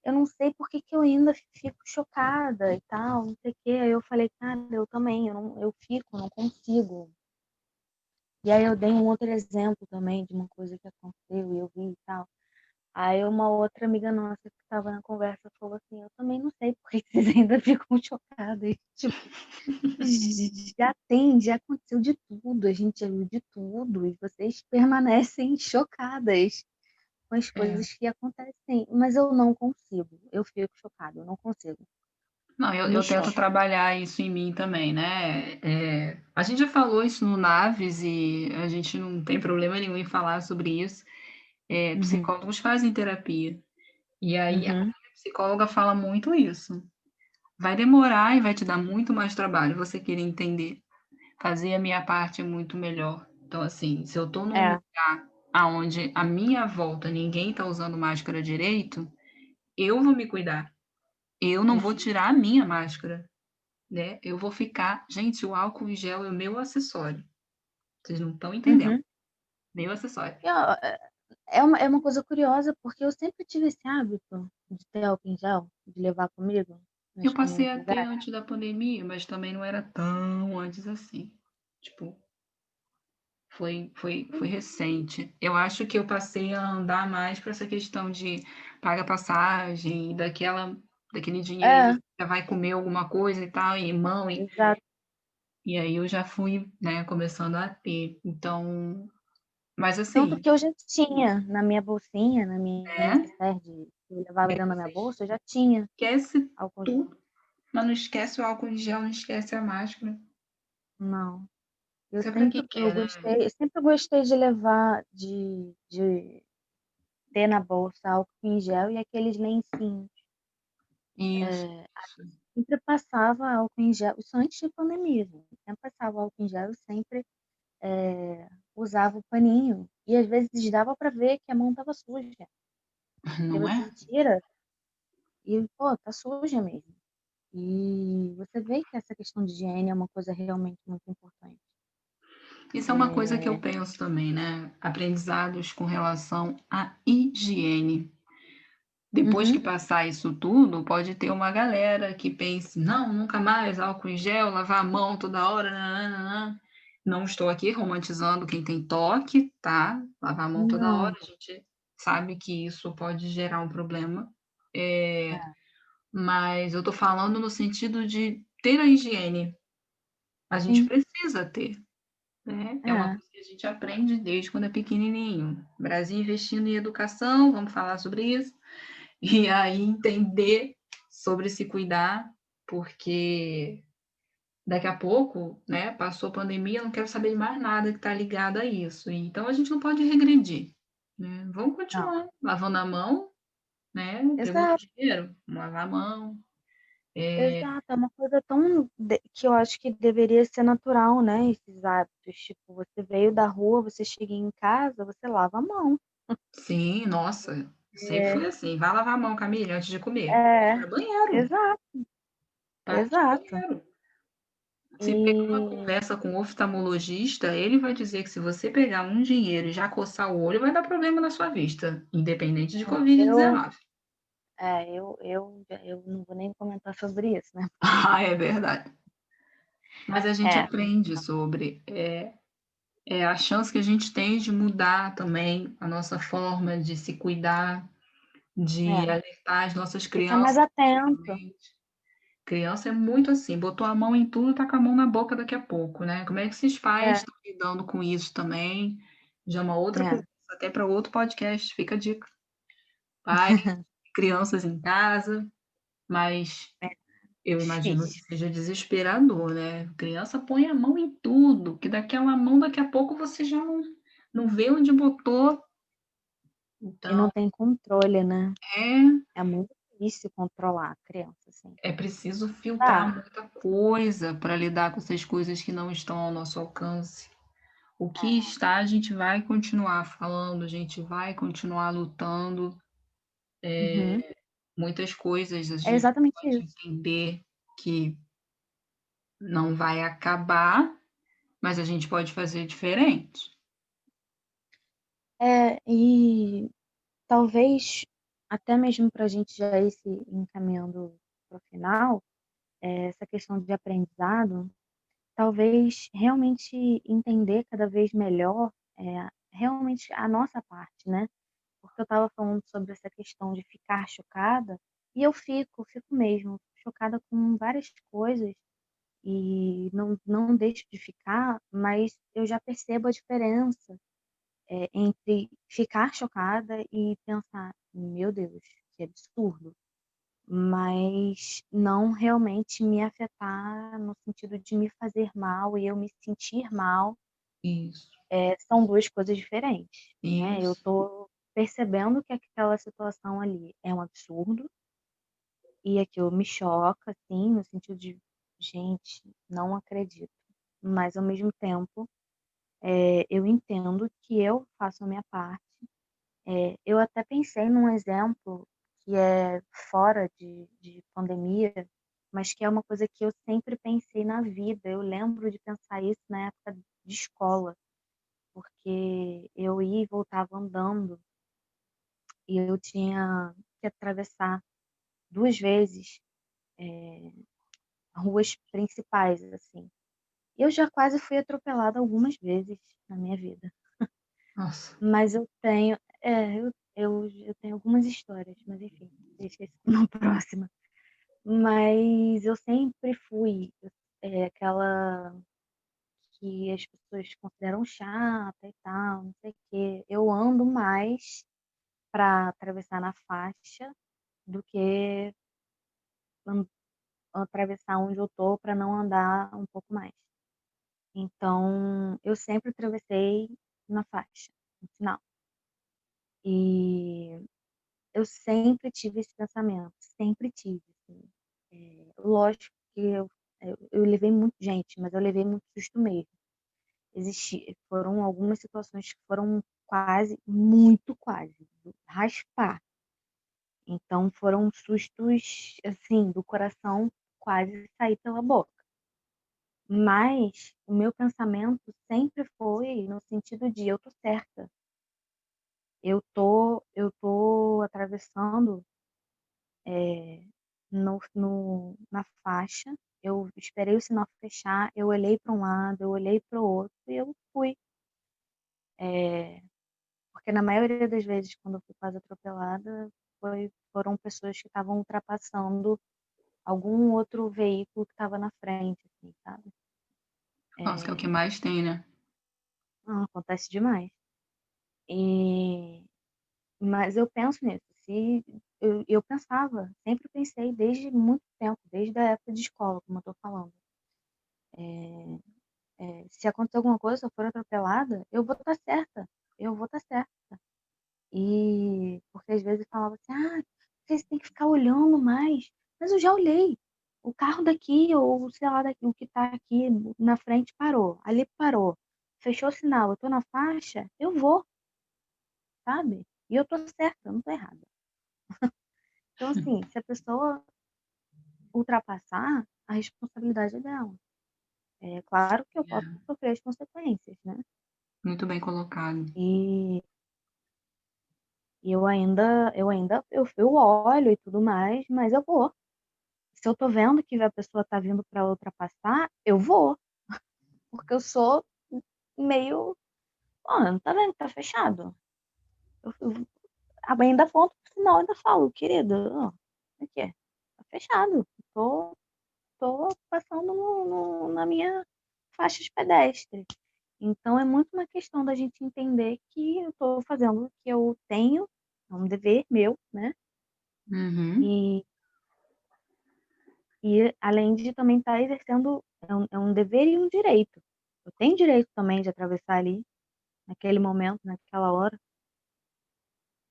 eu não sei por que que eu ainda fico chocada e tal, não sei o quê. Aí eu falei, cara, eu também, eu fico, não consigo. E aí eu dei um outro exemplo também de uma coisa que aconteceu e eu vi e tal. Aí uma outra amiga nossa que estava na conversa falou assim, eu também não sei por que vocês ainda ficam chocadas. Tipo, já aconteceu de tudo, a gente já viu de tudo, e vocês permanecem chocadas com as É. coisas que acontecem. Mas eu não consigo, eu fico chocada, eu não consigo. Não, Me eu tento choca. trabalhar isso em mim também, né? A gente já falou isso no Naves e a gente não tem problema nenhum em falar sobre isso. Uhum, Psicólogos fazem terapia. E aí a uhum, psicóloga fala muito isso. Vai demorar e vai te dar muito mais trabalho você querer entender. Fazer a minha parte é muito melhor. Então, assim, se eu tô num é, lugar aonde a minha volta ninguém tá usando máscara direito, eu vou me cuidar. Eu não vou tirar a minha máscara, né? Eu vou ficar. Gente, o álcool em gel é o meu acessório. Vocês não estão entendendo. uhum. Meu acessório. E, ó, é uma coisa curiosa, porque eu sempre tive esse hábito de ter álcool em gel, de levar comigo Eu nos passei caminhos a dos ter lugares. antes da pandemia, mas também não era tão antes assim. Tipo, foi recente. Eu acho que eu passei a andar mais para essa questão de paga passagem, daquele dinheirinho É, que você vai comer alguma coisa e tal, e mão, exato. e aí eu já fui, né, começando a ter. Então, mas Tanto assim, que eu já tinha na minha bolsinha, na minha né? necessaire que eu levava Aí dentro da minha você bolsa, eu já tinha esquece álcool gel. tudo, mas não esquece o álcool em gel, não esquece a máscara. não. Isso é para quem quer, né? Eu sempre gostei de levar, de ter na bolsa álcool em gel e aqueles lencinhos. Isso. Sempre passava álcool em gel, isso antes de pandemia, gente. Sempre passava álcool em gel, eu sempre usava o paninho. E às vezes dava para ver que a mão estava suja. Aí Não você é? tira e, pô, tá suja mesmo. E você vê que essa questão de higiene é uma coisa realmente muito importante. Isso é uma coisa que eu penso também, né? Aprendizados com relação à higiene. Depois que Uhum. passar isso tudo, pode ter uma galera que pense: não, nunca mais álcool em gel, lavar a mão toda hora. Nananana. Não estou aqui romantizando quem tem toque, tá? Lavar a mão toda hora, Não, a gente sabe que isso pode gerar um problema. É, é. mas eu tô falando no sentido de ter a higiene. A gente Sim, precisa ter, né? É uma é. coisa que a gente aprende desde quando é pequenininho. Brasil investindo em educação, vamos falar sobre isso. E aí entender sobre se cuidar, porque daqui a pouco, né, passou a pandemia, eu não quero saber de mais nada que está ligado a isso. Então a gente não pode regredir, né? Vamos Não, continuar lavando a mão, né? Pegou no exato, dinheiro, vamos lavar a mão. exato. É uma coisa que eu acho que deveria ser natural, né? Esses hábitos. Tipo, você veio da rua, você chega em casa, você lava a mão. Sim, nossa, sempre É, foi assim. Vai lavar a mão, Camila, antes de comer. é, Para banheiro, exato, parte do exato. banheiro. Se pegar uma E conversa com o oftalmologista, ele vai dizer que se você pegar um dinheiro e já coçar o olho, vai dar problema na sua vista, independente de eu, Covid-19. eu não vou nem comentar sobre isso, né? Ah, é verdade. Mas a gente É, aprende sobre. É a chance que a gente tem de mudar também a nossa forma de se cuidar, de é. alertar as nossas Fica mais crianças, atento. principalmente. Criança é muito assim, botou a mão em tudo, tá com a mão na boca daqui a pouco, né? Como é que esses pais É, estão lidando com isso também? Já é uma outra é. conversa, até para outro podcast, fica a dica. Pais, crianças em casa, mas É eu imagino que difícil. seja desesperador, né? Criança põe a mão em tudo, que daquela mão daqui a pouco você já não vê onde botou. E não Então, tem controle, né? é É muito difícil controlar a criança, assim. É preciso filtrar Tá, muita coisa para lidar com essas coisas que não estão ao nosso alcance. O que está, a gente vai continuar falando, a gente vai continuar lutando. uhum. Muitas coisas a É gente exatamente pode isso. entender que não vai acabar, mas a gente pode fazer diferente. E talvez, até mesmo para a gente já ir se encaminhando para o final, essa questão de aprendizado, talvez realmente entender cada vez melhor realmente a nossa parte, né? Porque eu estava falando sobre essa questão de ficar chocada, e eu fico mesmo chocada com várias coisas, e não deixo de ficar, mas eu já percebo a diferença entre ficar chocada e pensar, meu Deus, que absurdo, mas não realmente me afetar no sentido de me fazer mal e eu me sentir mal. Isso, São duas coisas diferentes, né? Eu isso, tô percebendo que aquela situação ali é um absurdo e aquilo me choca, assim, no sentido de, gente, não acredito. Mas ao mesmo tempo, eu entendo que eu faço a minha parte. Eu até pensei num exemplo que é fora de pandemia, mas que é uma coisa que eu sempre pensei na vida. Eu lembro de pensar isso na época de escola, porque eu ia e voltava andando e eu tinha que atravessar duas vezes ruas principais, assim. Eu já quase fui atropelada algumas vezes na minha vida, nossa, mas eu tenho algumas histórias, mas enfim, deixa isso na próxima. Mas eu sempre fui aquela que as pessoas consideram chata e tal, não sei o quê. Eu ando mais para atravessar na faixa do que atravessar onde eu tô para não andar um pouco mais. Então, eu sempre atravessei na faixa, no sinal. E eu sempre tive esse pensamento, sempre tive, assim. Lógico que eu levei muito gente, mas eu levei muito susto mesmo. Foram algumas situações que foram quase, muito quase, raspar. Então foram sustos, assim, do coração quase sair pela boca. Mas o meu pensamento sempre foi no sentido de eu tô certa. Eu tô atravessando na faixa. Eu esperei o sinal fechar, eu olhei para um lado, eu olhei para o outro e eu fui. Porque na maioria das vezes, quando eu fui quase atropelada, foram pessoas que estavam ultrapassando algum outro veículo que estava na frente, assim, sabe? Nossa, que é o que É, mais tem, né? não, acontece demais. E, mas eu penso nisso. Se eu pensava, sempre pensei desde muito tempo, desde a época de escola, como eu estou falando. Se acontecer alguma coisa, se eu for atropelada, eu vou estar certa. Eu vou estar certa. E porque às vezes falava assim, vocês têm que ficar olhando mais. Mas eu já olhei. O carro daqui, ou sei lá, daqui, o que tá aqui na frente parou. Ali parou. Fechou o sinal, eu tô na faixa, eu vou, sabe? E eu tô certa, eu não tô errada. Então, assim, se a pessoa ultrapassar, a responsabilidade é dela. É claro que eu posso É, sofrer as consequências, né? muito bem colocado. E, e eu olho e tudo mais, mas eu vou. Se eu tô vendo que a pessoa tá vindo para ultrapassar, eu vou, porque eu sou meio, não tá vendo que tá fechado? Eu ainda aponto pro sinal, ainda falo, querido, o que é? Tá fechado. Tô, tô passando na minha faixa de pedestre. Então é muito uma questão da gente entender que eu tô fazendo o que eu tenho, é um dever meu, né? Uhum. E, e além de também estar exercendo, é um dever e um direito. Eu tenho direito também de atravessar ali, naquele momento, naquela hora.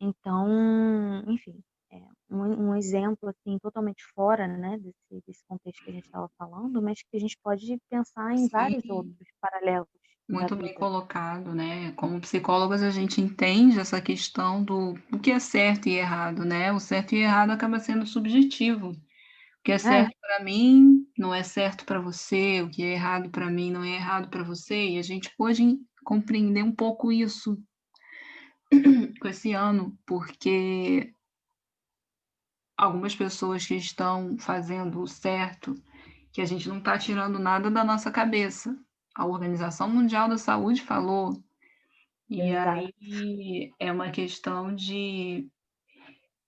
Então, enfim, é um exemplo assim totalmente fora, né, desse contexto que a gente estava falando, mas que a gente pode pensar em vários Sim, outros paralelos da muito bem vida. colocado, né? Como psicólogos, a gente entende essa questão do que é certo e errado, né? O certo e errado acaba sendo subjetivo. O que é É, certo para mim não é certo para você, o que é errado para mim não é errado para você, e a gente pôde compreender um pouco isso com esse ano, porque algumas pessoas que estão fazendo o certo, que a gente não está tirando nada da nossa cabeça. A Organização Mundial da Saúde falou, e exato, aí é uma questão de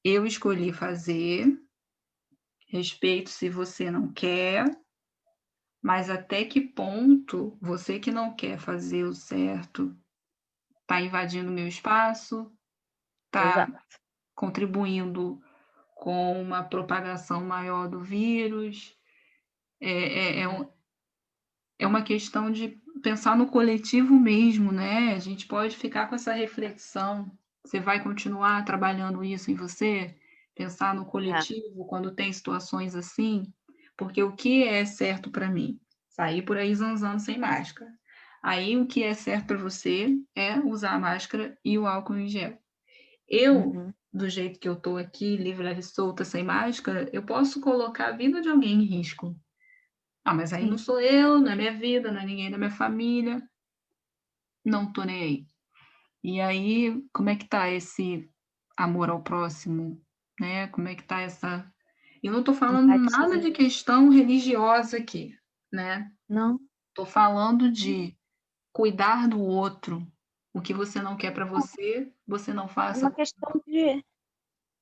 eu escolhi fazer, respeito se você não quer, mas até que ponto você que não quer fazer o certo está invadindo meu espaço, está exato. contribuindo com uma propagação maior do vírus. É uma questão de pensar no coletivo mesmo, né? A gente pode ficar com essa reflexão. Você vai continuar trabalhando isso em você? Pensar no É. coletivo quando tem situações assim? Porque o que é certo para mim? Sair por aí zanzando sem máscara. Aí o que é certo para você é usar a máscara e o álcool em gel. Eu, Uhum. do jeito que eu tô aqui, livre, leve, solta, sem máscara, eu posso colocar a vida de alguém em risco. Mas aí não Sim, sou eu, não é minha vida, não é ninguém da minha família, não tô nem aí. E aí, como é que tá esse amor ao próximo, né? Como é que tá essa. Eu não tô falando nada empatia. de questão religiosa aqui, né? Não, Tô falando de cuidar do outro. O que você não quer para você, você não é faça. uma questão de.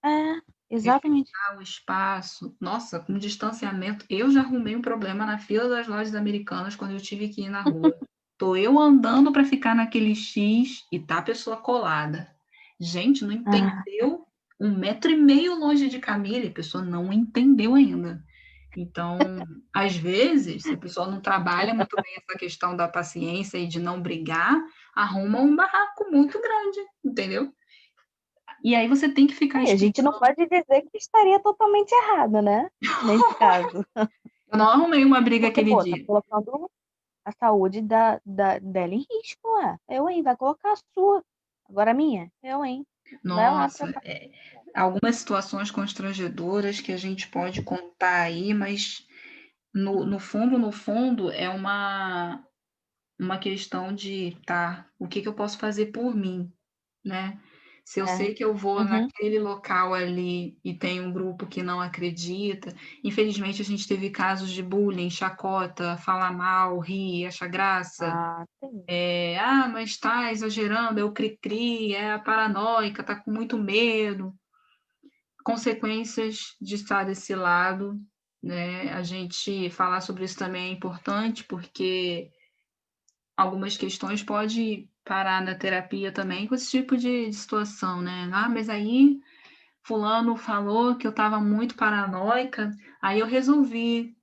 É, exatamente. Respeitar o espaço. Nossa, com distanciamento. Eu já arrumei um problema na fila das lojas americanas quando eu tive que ir na rua. Tô eu andando para ficar naquele X e tá a pessoa colada. Gente, não Ah, entendeu? 1,5 metro longe de Camila, a pessoa não entendeu ainda. Então, às vezes, se a pessoa não trabalha muito bem essa questão da paciência e de não brigar, arruma um barraco muito grande, entendeu? E aí você tem que ficar A gente não explicando. pode dizer que estaria totalmente errado, né? Nesse caso. Eu não arrumei uma briga Porque, aquele pô, tá dia. colocando a saúde dela em risco, ué. Eu, hein? Vai colocar a sua. Agora a minha? Eu, hein? Vai lá Nossa, tratar. algumas situações constrangedoras que a gente pode contar aí, mas no fundo, no fundo, é uma questão de, tá, o que que eu posso fazer por mim, né? Se eu É. sei que eu vou Uhum. naquele local ali e tem um grupo que não acredita, infelizmente a gente teve casos de bullying, chacota, falar mal, rir, achar graça. Ah, tem. Mas tá exagerando, é o cri-cri, é a paranoica, tá com muito medo. Consequências de estar desse lado, né? A gente falar sobre isso também é importante, porque algumas questões pode parar na terapia também com esse tipo de situação, né? Mas aí fulano falou que eu estava muito paranoica, aí eu resolvi,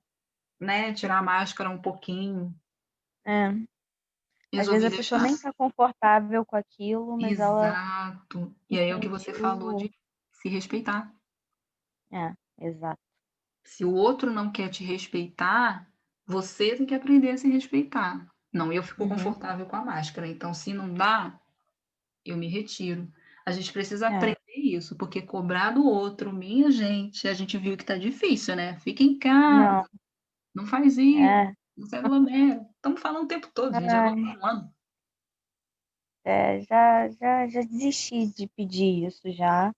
né, tirar a máscara um pouquinho, É. Às vezes resolvi a pessoa deixar. nem tá confortável com aquilo, mas ela Exato. se E aí é o que você falou sentiu. de se respeitar. É, exato. Se o outro não quer te respeitar, você tem que aprender a se respeitar. Não, eu fico Uhum. confortável com a máscara, então se não dá, eu me retiro. A gente precisa É. aprender isso, porque cobrar do outro, minha gente, a gente viu que tá difícil, né? Fica em casa, Não. não faz isso, É. não se aglomera. Estamos falando o tempo todo, gente, já vamos Ai, um ano. já desisti de pedir isso já.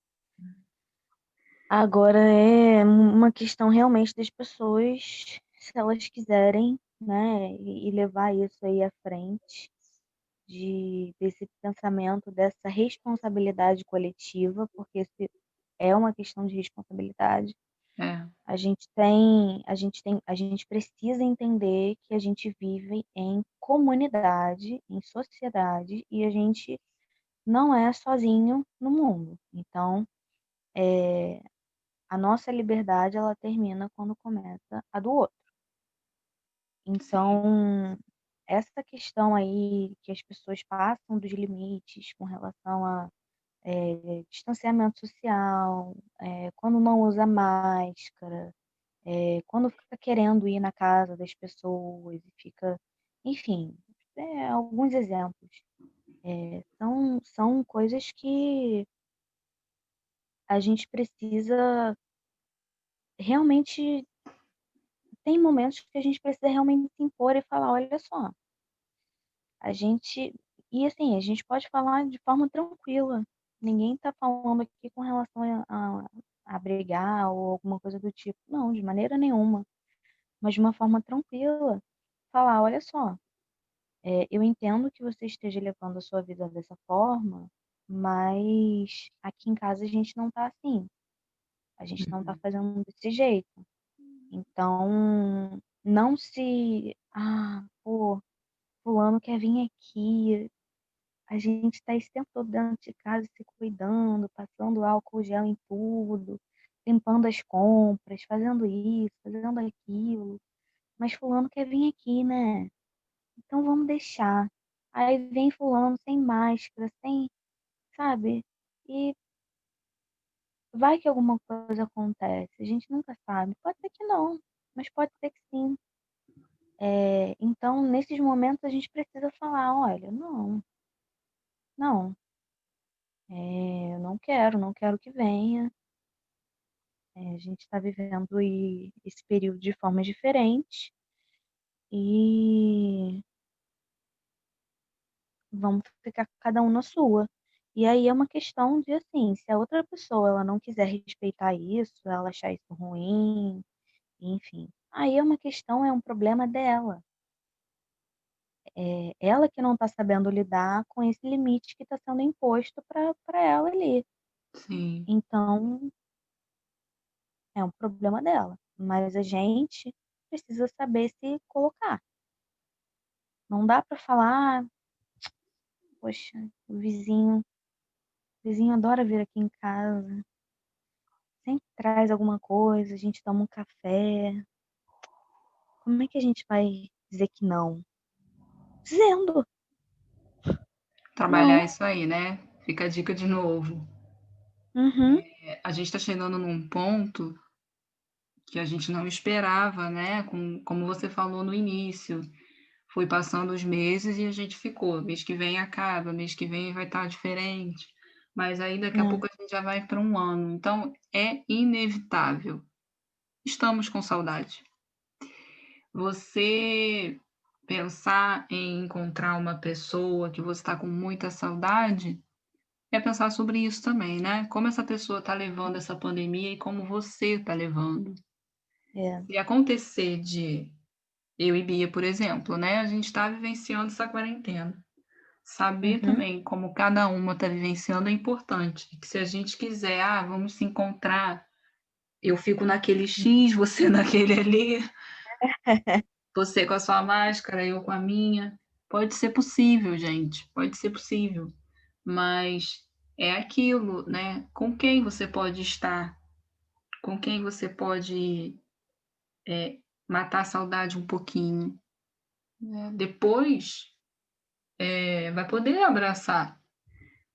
Agora é uma questão realmente das pessoas, se elas quiserem, né, e levar isso aí à frente, desse pensamento, dessa responsabilidade coletiva, porque se é uma questão de responsabilidade, É, a gente precisa entender que a gente vive em comunidade, em sociedade, e a gente não é sozinho no mundo. Então, a nossa liberdade ela termina quando começa a do outro. sim, Então, essa questão aí que as pessoas passam dos limites com relação a distanciamento social, quando não usa máscara, quando fica querendo ir na casa das pessoas e fica, enfim, alguns exemplos. São coisas que a gente precisa realmente. Tem momentos que a gente precisa realmente se impor e falar: olha só, a gente. E assim, a gente pode falar de forma tranquila. Ninguém está falando aqui com relação a brigar ou alguma coisa do tipo. Não, de maneira nenhuma. Mas de uma forma tranquila. Falar: olha só, eu entendo que você esteja levando a sua vida dessa forma, mas aqui em casa a gente não tá assim. A gente não tá uhum, fazendo desse jeito. Então, não se. Pô, fulano quer vir aqui. A gente está esse tempo todo dentro de casa se cuidando, passando álcool gel em tudo, limpando as compras, fazendo isso, fazendo aquilo. Mas fulano quer vir aqui, né? Então vamos deixar. Aí vem fulano sem máscara, sem, sabe? E vai que alguma coisa acontece. A gente nunca sabe. Pode ser que não, mas pode ser que sim. Então, nesses momentos, a gente precisa falar: olha, não, não, eu não quero que venha. A gente está vivendo esse período de formas diferentes e vamos ficar cada um na sua. E aí é uma questão de assim, se a outra pessoa ela não quiser respeitar isso, ela achar isso ruim, enfim, aí é uma questão, é um problema dela. É ela que não está sabendo lidar com esse limite que está sendo imposto para ela ali. sim. Então, é um problema dela. Mas a gente precisa saber se colocar. Não dá para falar: poxa, o vizinho adora vir aqui em casa, sempre traz alguma coisa, a gente toma um café. como é que a gente vai dizer que não? Dizendo, Trabalhar não. isso aí, né? Fica a dica de novo. Uhum. A gente está chegando num ponto que a gente não esperava, né? Como você falou no início, foi passando os meses e a gente ficou. Mês que vem acaba, mês que vem vai estar diferente. Mas aí daqui a É, pouco a gente já vai para um ano. Então é inevitável. Estamos com saudade. Você pensar em encontrar uma pessoa que você está com muita saudade é pensar sobre isso também, né? Como essa pessoa está levando essa pandemia e como você está levando. é. Se acontecer de eu e Bia, por exemplo, né? A gente está vivenciando essa quarentena. Saber Uhum. também como cada uma está vivenciando é importante. Que se a gente quiser, vamos se encontrar, eu fico naquele X, você naquele ali, você com a sua máscara, eu com a minha. Pode ser possível, gente, pode ser possível. Mas é aquilo, né? Com quem você pode estar, com quem você pode matar a saudade um pouquinho, né? Depois vai poder abraçar.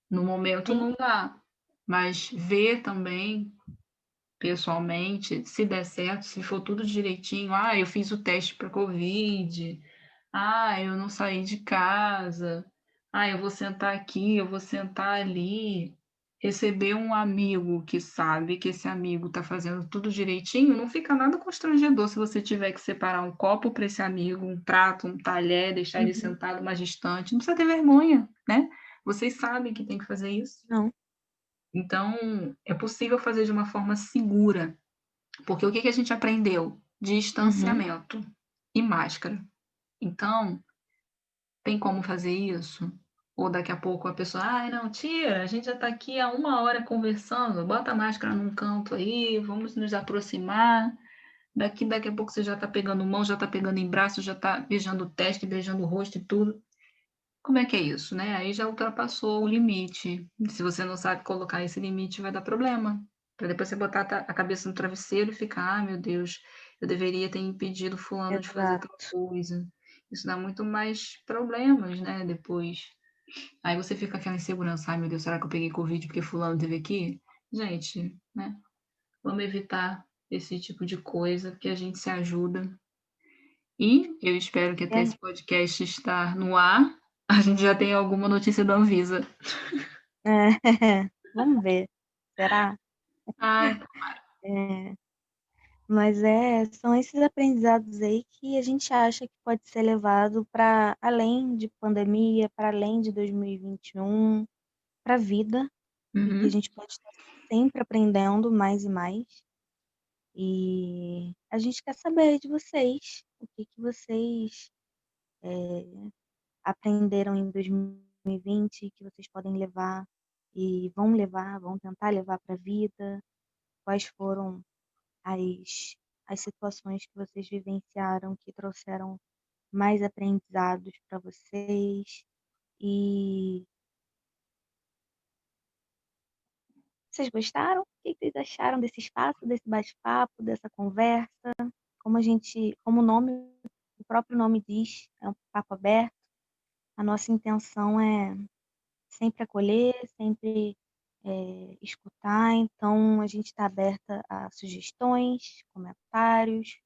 No momento Sim. não dá, mas ver também pessoalmente, se der certo, se for tudo direitinho, eu fiz o teste para Covid, eu não saí de casa, eu vou sentar aqui, eu vou sentar ali. Receber um amigo que sabe que esse amigo está fazendo tudo direitinho, não fica nada constrangedor se você tiver que separar um copo para esse amigo, um prato, um talher, deixar ele Uhum. sentado mais distante. Não precisa ter vergonha, né? Vocês sabem que tem que fazer isso. Não. Então, é possível fazer de uma forma segura, porque o que que a gente aprendeu? Uhum. Distanciamento e máscara. Então, tem como fazer isso? Ou daqui a pouco a pessoa, não, tira, a gente já está aqui há 1 hora conversando, bota a máscara num canto aí, vamos nos aproximar. Daqui a pouco você já está pegando mão, já está pegando em braço, já está beijando o teste, beijando o rosto e tudo. Como é que é isso, né? Aí já ultrapassou o limite. Se você não sabe colocar esse limite, vai dar problema. Para depois você botar a cabeça no travesseiro e ficar, meu Deus, eu deveria ter impedido fulano de fazer tal Exato. coisa. Isso dá muito mais problemas, né, depois. Aí você fica com aquela insegurança, meu Deus, será que eu peguei Covid porque fulano teve aqui? Gente, né, vamos evitar esse tipo de coisa, porque a gente se ajuda. E eu espero que até É. esse podcast estar no ar, a gente já tenha alguma notícia da Anvisa. É. Vamos ver. Será? Ai, É. Mas são esses aprendizados aí que a gente acha que pode ser levado para além de pandemia, para além de 2021, para a vida, e que a uhum. gente pode estar sempre aprendendo mais e mais. E a gente quer saber de vocês, o que que vocês aprenderam em 2020, que vocês podem levar e vão levar, vão tentar levar para a vida, quais foram as, as situações que vocês vivenciaram que trouxeram mais aprendizados para vocês. E vocês gostaram? O que vocês acharam desse espaço, desse bate-papo, dessa conversa? Como o próprio nome diz, é um papo aberto. A nossa intenção é sempre acolher, sempre escutar. Então, a gente está aberta a sugestões, comentários,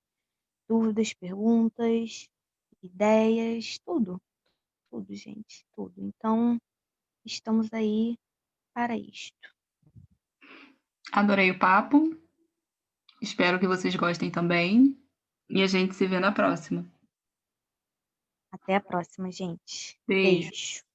dúvidas, perguntas, ideias, tudo, tudo, gente, tudo. Então, estamos aí para isto. Adorei o papo. Espero que vocês gostem também. E a gente se vê na próxima. Até a próxima, gente. Beijo. Beijo.